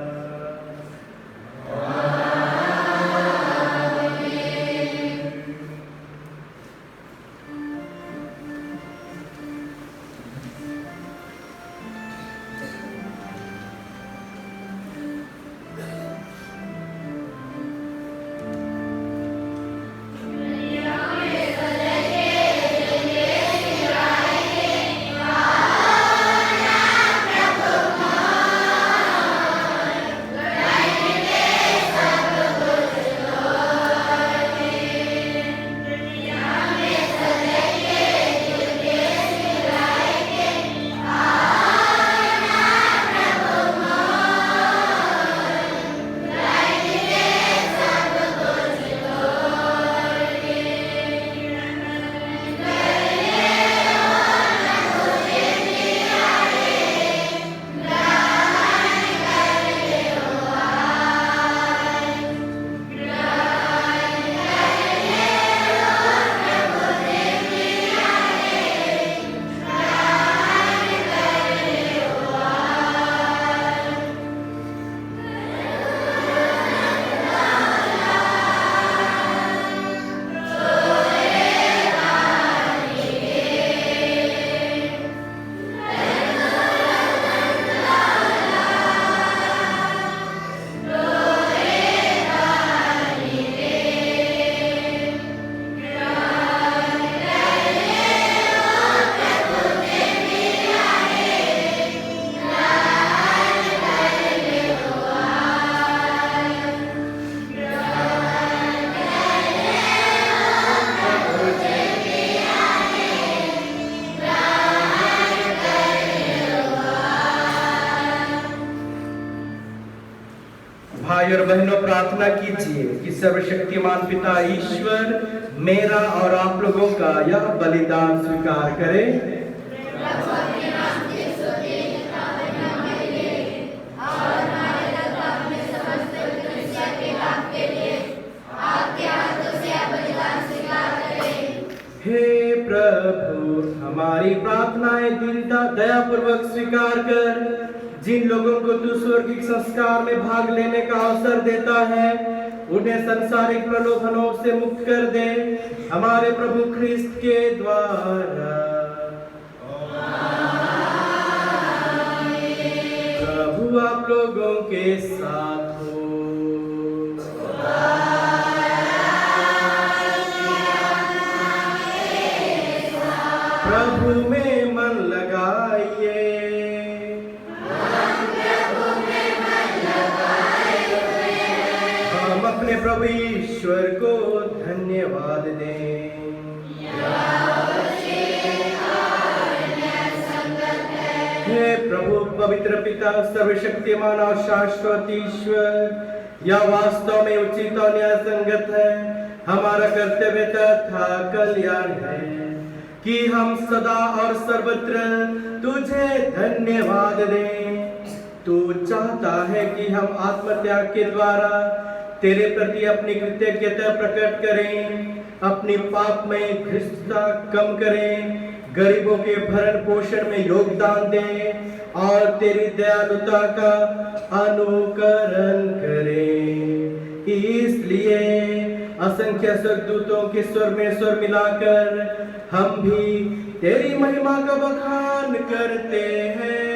भाई और बहनों, प्रार्थना कीजिए कि सर्वशक्तिमान पिता ईश्वर मेरा और आप लोगों का यह बलिदान स्वीकार करे। हे प्रभु, हमारी प्रार्थनाएं दीनता दयापूर्वक स्वीकार कर। जिन लोगों को तू स्वर्गिक संस्कार में भाग लेने का अवसर देता है, उन्हें संसारिक प्रलोभनों से मुक्त कर दे, हमारे प्रभु ख्रिस्त के द्वारा। प्रभु आप लोगों के साथ हो। प्रभु में मन लगाइए। हम अपने प्रभु ईश्वर को धन्यवाद दें। हे प्रभु पवित्र पिता, सर्वशक्तिमान और शाश्वत ईश्वर, यह वास्तव में उचित और न्याय संगत है हमारा कर्तव्य तथा कल्याण है कि हम सदा और सर्वत्र तुझे धन्यवाद दें। तू चाहता है कि हम आत्मत्याग के द्वारा तेरे प्रति अपनी कृतज्ञता प्रकट करें, अपनी पाप में घृष्टता कम करें, गरीबों के भरण पोषण में योगदान दें और तेरी दयालुता का अनुकरण करें। इसलिए असंख्य स्वर्गदूतों के स्वर में स्वर मिलाकर हम भी तेरी महिमा का बखान करते हैं।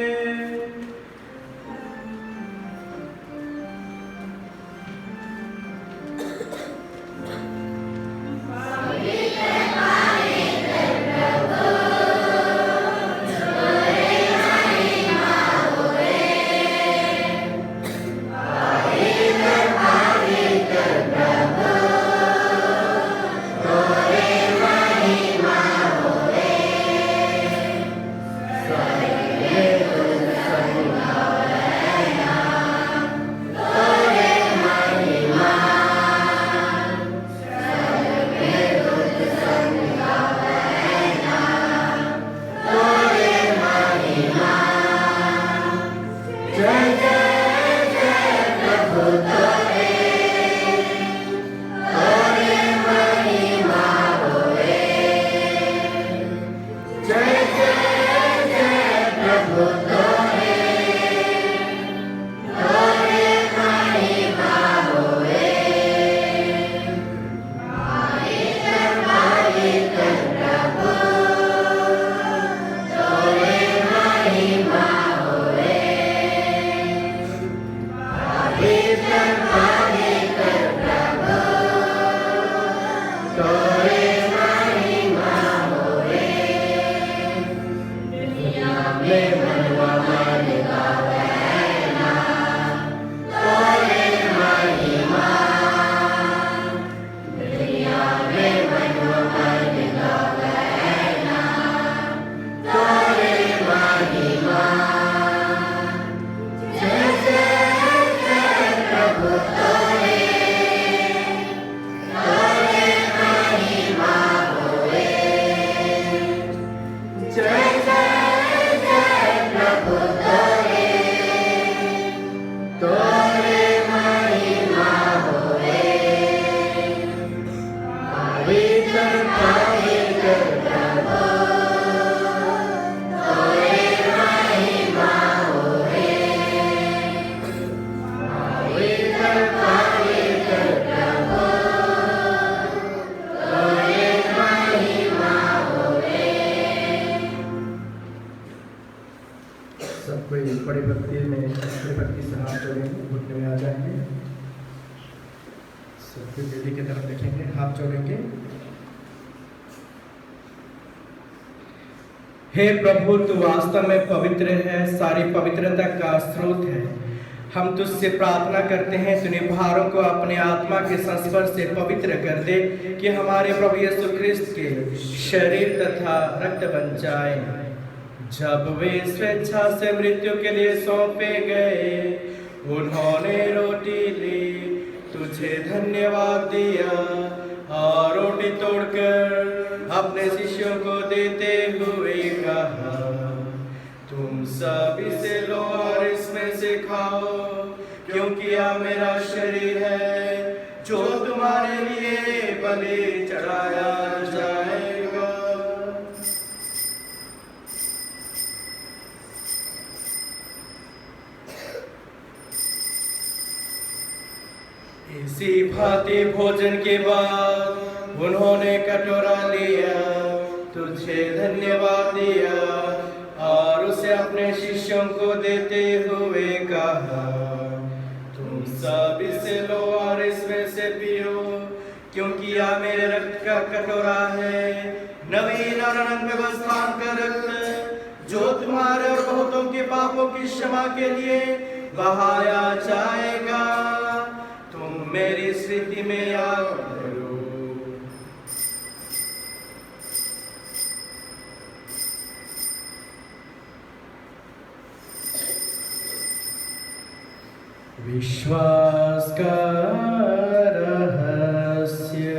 बड़ी भक्ति से हाथ जोड़ेंगे, घुटने में आ जाएंगे, सबके बेटी की तरफ देखेंगे, हाथ जोड़ेंगे। हे प्रभु, तू वास्तव में पवित्र है, सारी पवित्रता का स्रोत है। हम तुझसे प्रार्थना करते हैं, तूने भारों को अपने आत्मा के संस्पर्श से पवित्र कर दे कि हमारे प्रभु यीशु ख्रिस्त के शरीर तथा रक्त बन जाए। जब वे स्वेच्छा से मृत्यु के लिए सौंपे गए, उन्होंने रोटी ली, तुझे धन्यवाद दिया और रोटी तोड़कर अपने शिष्यों को देते हुए कहा, तुम सब इसे लो और इसमें से खाओ, क्योंकि यह मेरा शरीर है जो तुम्हारे लिए बलि चढ़ाया जाएगा। इसी भांति भोजन के बाद उन्होंने कटोरा लिया, तुझे धन्यवाद दिया और उसे अपने शिष्यों को देते हुए कहा, तुम सब इसे लो और इसमें से पियो, क्योंकि यह मेरे रक्त का कटोरा है, नवीन और अनंत व्यवस्था का रक्त, जो तुम्हारे और बहुतों के पापों की क्षमा के लिए बहाया जाएगा। तुम मेरी स्मृति में याद करो। विश्वास का रहस्य।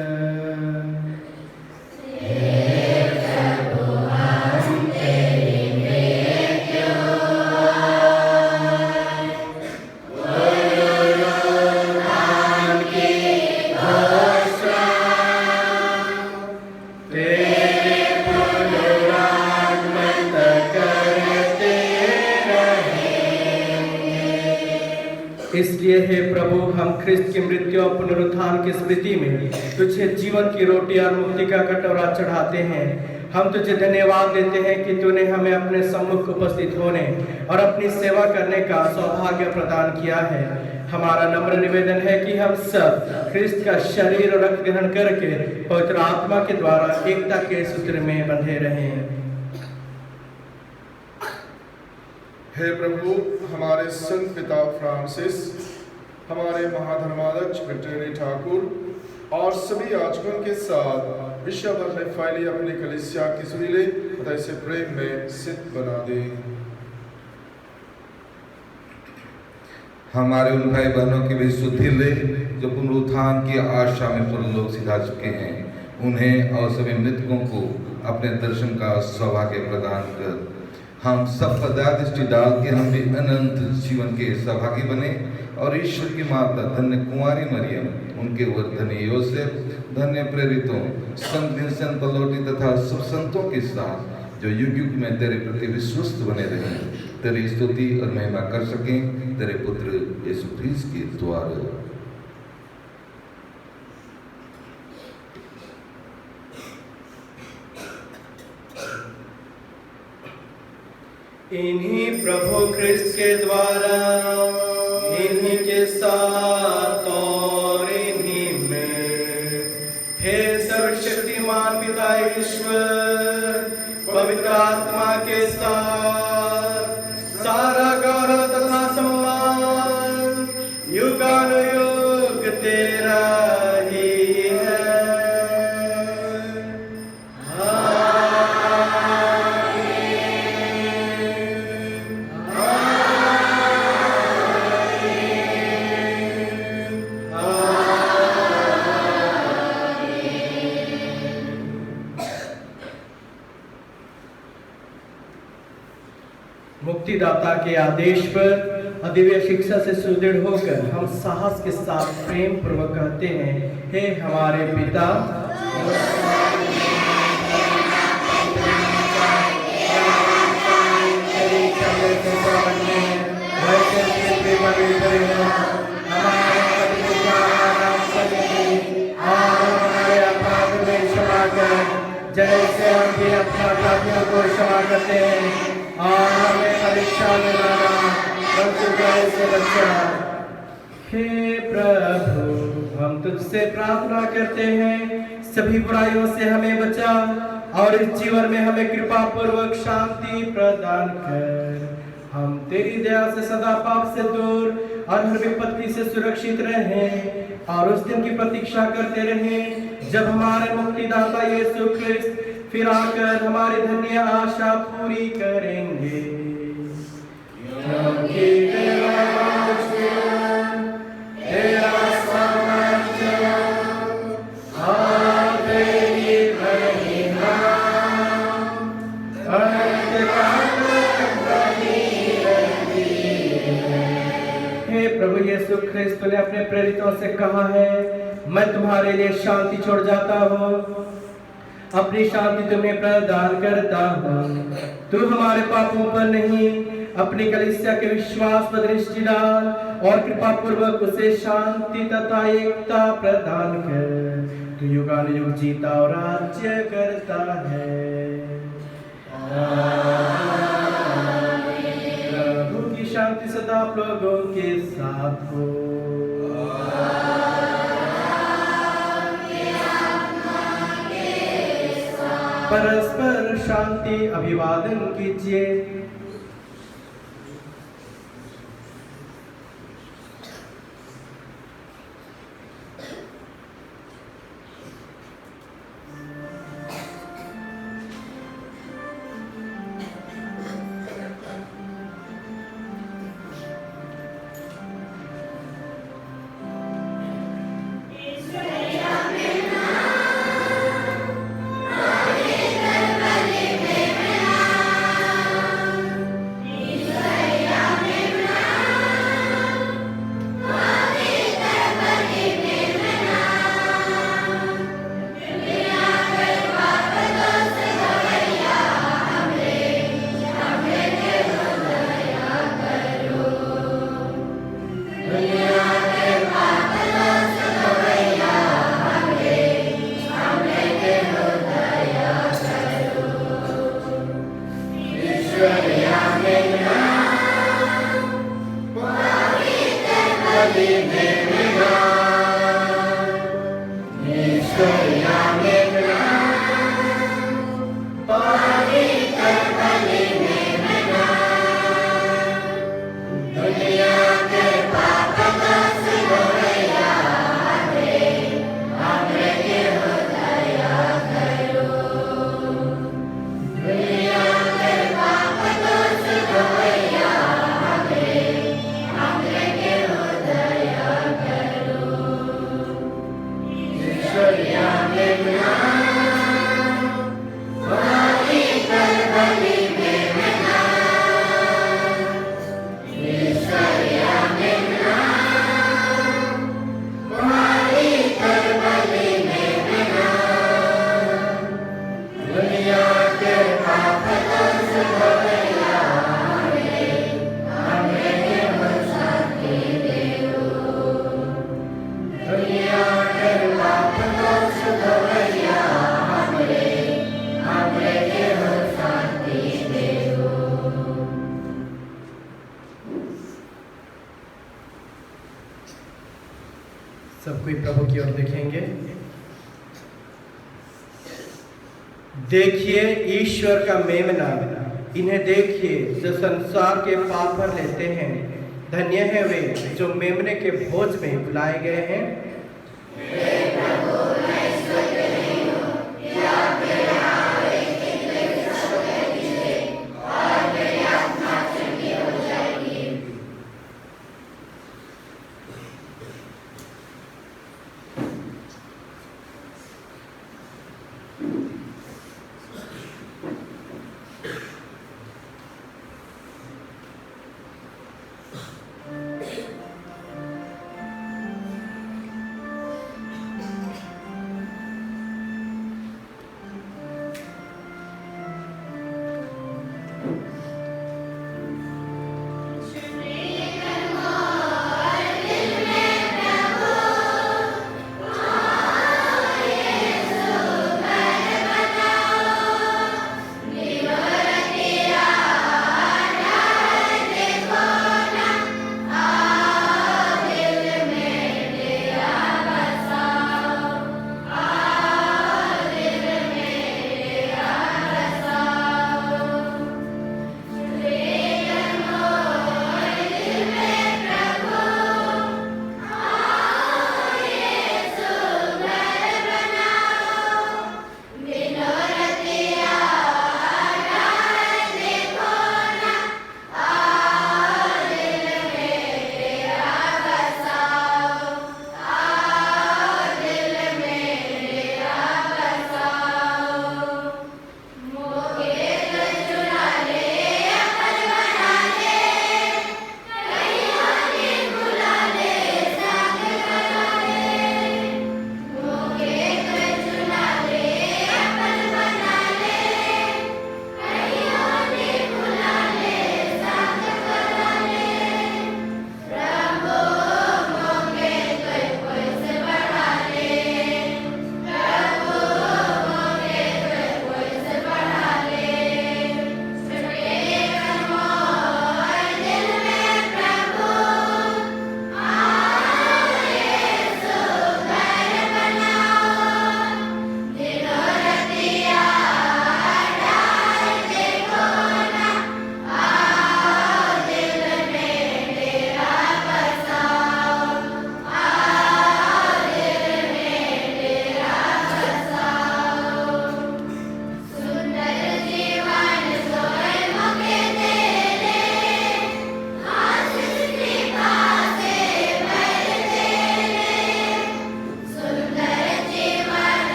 इसलिए हे प्रभु, हम ख्रिस्त की मृत्यु और पुनरुत्थान की स्मृति में तुझे जीवन की रोटी और मुक्ति का कटोरा चढ़ाते हैं। हम तुझे धन्यवाद देते हैं कि तूने हमें अपने सम्मुख उपस्थित होने और अपनी सेवा करने का सौभाग्य प्रदान किया है। हमारा नम्र निवेदन है कि हम सब ख्रिस्त का शरीर और रक्त ग्रहण करके पवित्र आत्मा के द्वारा एकता के सूत्र में बंधे रहें। हे प्रभु, हमारे संत पिता फ्रांसिस, हमारे महाधर्माध्यक्ष विक्टोरी ठाकुर और सभी याजकों के साथ विश्व भर में फैली अपनी कलीसिया की सुरीले हृदय से प्रेम में सिद्ध बना दे। हमारे उन भाई बहनों की भी सुधि ले जो पुनरुत्थान की आशा में परलोक सिधा चुके हैं। उन्हें और सभी मृतकों को अपने दर्शन का सौभाग्य प्रदान कर हम सब पर दया दृष्टि डाल के हम भी अनंत जीवन के सहभागी बने और ईश्वर की माता धन्य कुंवारी मरियम, उनके वर धन्य योसेफ, धन्य प्रेरितों, संत विंसेंट पलोटी तथा सब संतों के साथ जो युग युग में तेरे प्रति विश्वस्त बने रहे, तेरी स्तुति और महिमा कर सकें तेरे पुत्र यीशु ख्रीस्त के द्वारा। इन्हीं प्रभु ख्रिस्त के द्वारा, इन्हीं के साथ और इन्हीं में, हे सर्वशक्तिमान पिता ईश्वर, पवित्र आत्मा के साथ सारा गौरव तथा सम्मान युगानुयुग तेरा ही है। मुक्तिदाता के आदेश पर दिव्य शिक्षा से सुदृढ़ होकर हम साहस के साथ प्रेम पूर्वक कहते हैं, हे हमारे पिता, जैसे हम भी अपना पापियों को क्षमा करते हैं और हमें परीक्षा में लाना बल्कि बुराई से बचा। हे प्रभु, हम तुझसे प्रार्थना करते हैं, सभी बुराइयों से हमें बचा और इस जीवन में हमें कृपा पूर्वक शांति प्रदान कर। हम तेरी दया से सदा पाप से दूर और हर विपत्ति से सुरक्षित रहें और उस दिन की प्रतीक्षा करते रहें जब हमारे मुक्तिदाता यीशु ख्रिस्त फिर आकर हमारी धन्य आशा पूरी करेंगे। क्योंकि तेरा सामर्थ्य और तेरी महिमा अनंत काल बनी रहती है। हे प्रभु यीशु ख्रिस्त ने अपने प्रेरितों से कहा है, मैं तुम्हारे लिए शांति छोड़ जाता हूँ, अपनी शांति तुम्हें प्रदान करता हूँ। तू हमारे पापों पर नहीं, अपनी कलीसिया के विश्वास पर दृष्टि डाल और कृपा पूर्वक उसे शांति तथा एकता प्रदान कर। तू युगानुयुग जीता और राज्य करता है। प्रभु की शांति सदा आप लोगों के साथ हो। परस्पर शांति अभिवादन कीजिए। की ओर देखेंगे। देखिए ईश्वर का मेमना, इन्हें देखिए जो संसार के पाप भर लेते हैं। धन्य है वे जो मेमने के भोज में बुलाए गए हैं।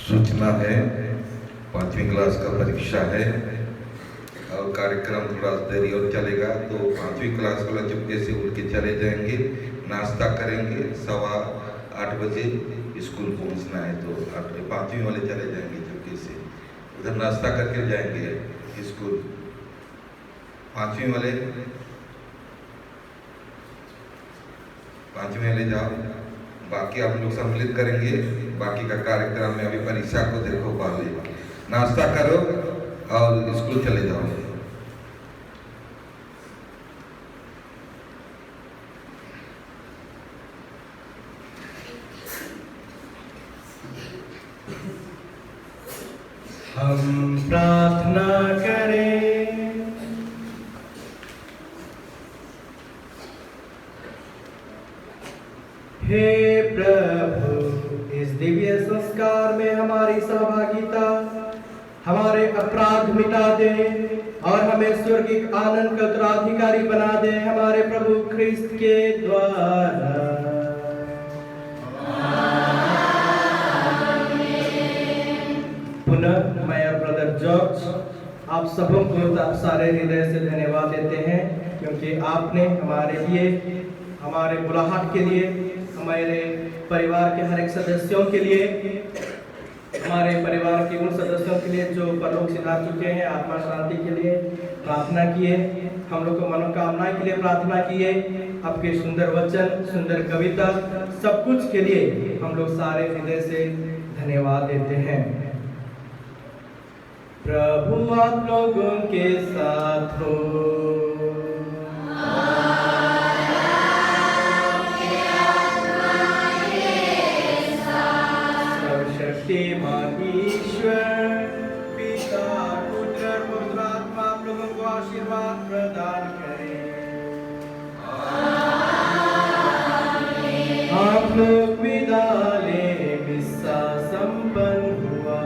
सूचना है 5वीं क्लास का परीक्षा है और कार्यक्रम थोड़ा देरी और चलेगा, तो 5वीं क्लास वाला चुपके से उठ के चले जाएंगे, नाश्ता करेंगे, 7:15 बजे स्कूल पहुंचना है। तो 5वीं वाले चले जाएंगे चुपके से, उधर नाश्ता करके जाएंगे स्कूल। 5वीं वाले जाओ, बाकी आप लोग सम्मिलित करेंगे। बाकी का कार्यक्रम में अभी परीक्षा को देखो, पहले नाश्ता करो और स्कूल चले जाओ। हम प्रार्थना करें। हे प्रभु, इस दिव्य संस्कार में हमारी सहभागिता हमारे अपराध मिटा दे और हमें स्वर्गीय आनंद का उत्तराधिकारी बना दे हमारे प्रभु ख्रिस्त के द्वारा। पुनः मैं और ब्रदर जॉर्ज आप सबों को सारे हृदय से धन्यवाद देते हैं, क्योंकि आपने हमारे लिए, हमारे बुलाहट के लिए, हमारे परिवार के हर एक सदस्यों के लिए, हमारे परिवार के उन सदस्यों के लिए जो परलोक सिधार चुके हैं, आत्मा शांति के लिए प्रार्थना किए, हम लोग को मनोकामनाएं के लिए प्रार्थना किए, आपके सुंदर वचन, सुंदर कविता, सब कुछ के लिए हम लोग सारे हृदय से धन्यवाद देते हैं। प्रभु आप लोगों के साथ हो। सर्वशक्तिमान ईश्वर पिता पुत्र और पवित्र आत्मा आप लोगों को आशीर्वाद प्रदान करे। आप लोग विदा ले, मिस्सा संपन्न हुआ।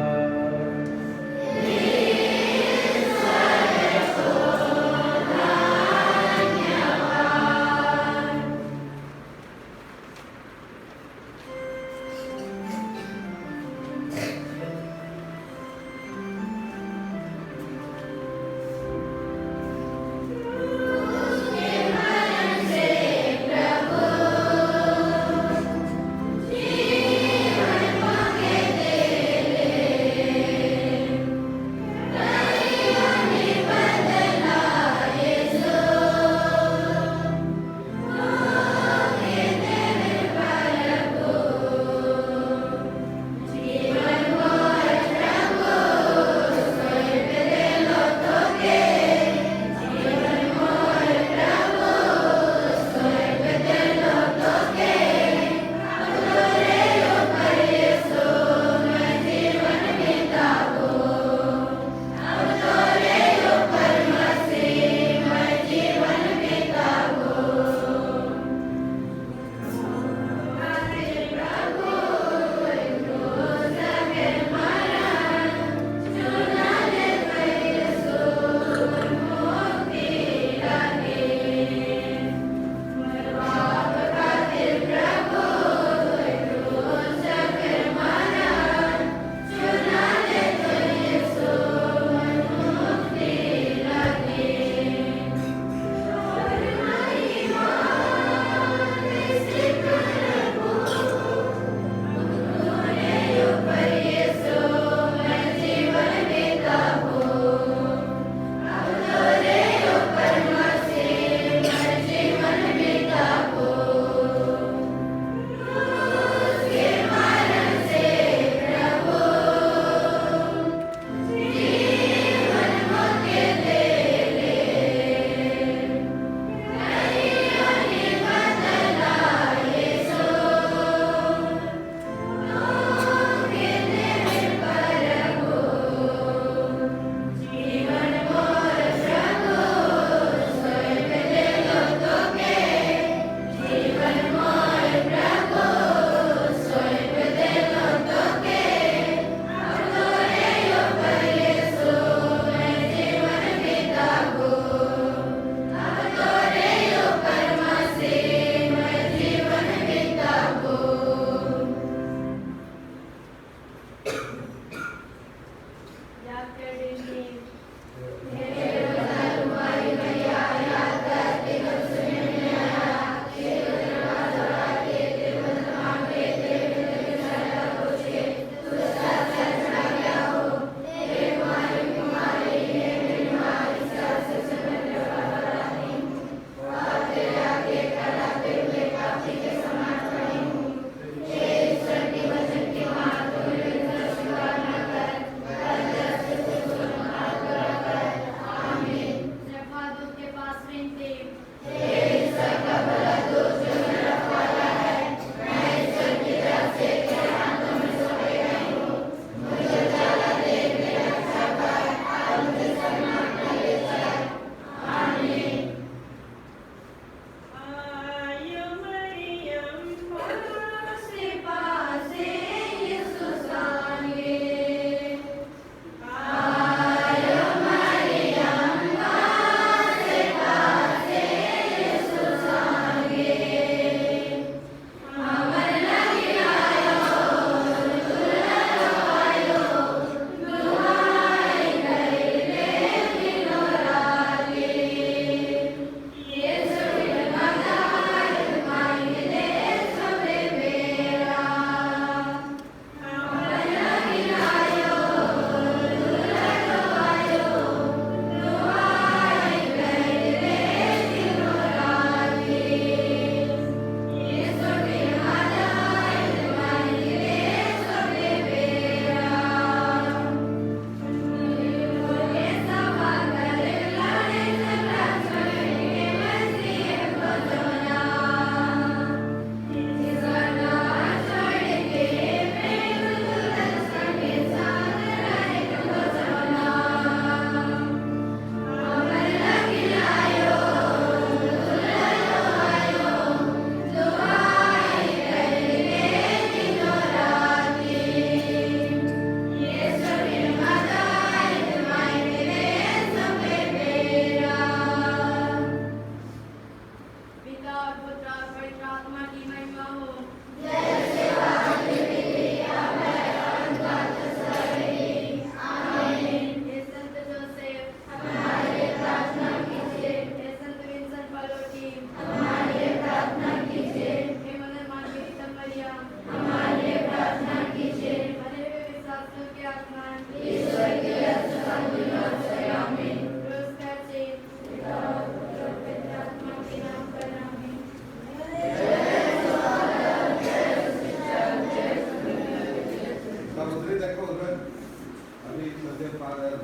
Please, Mother, Father,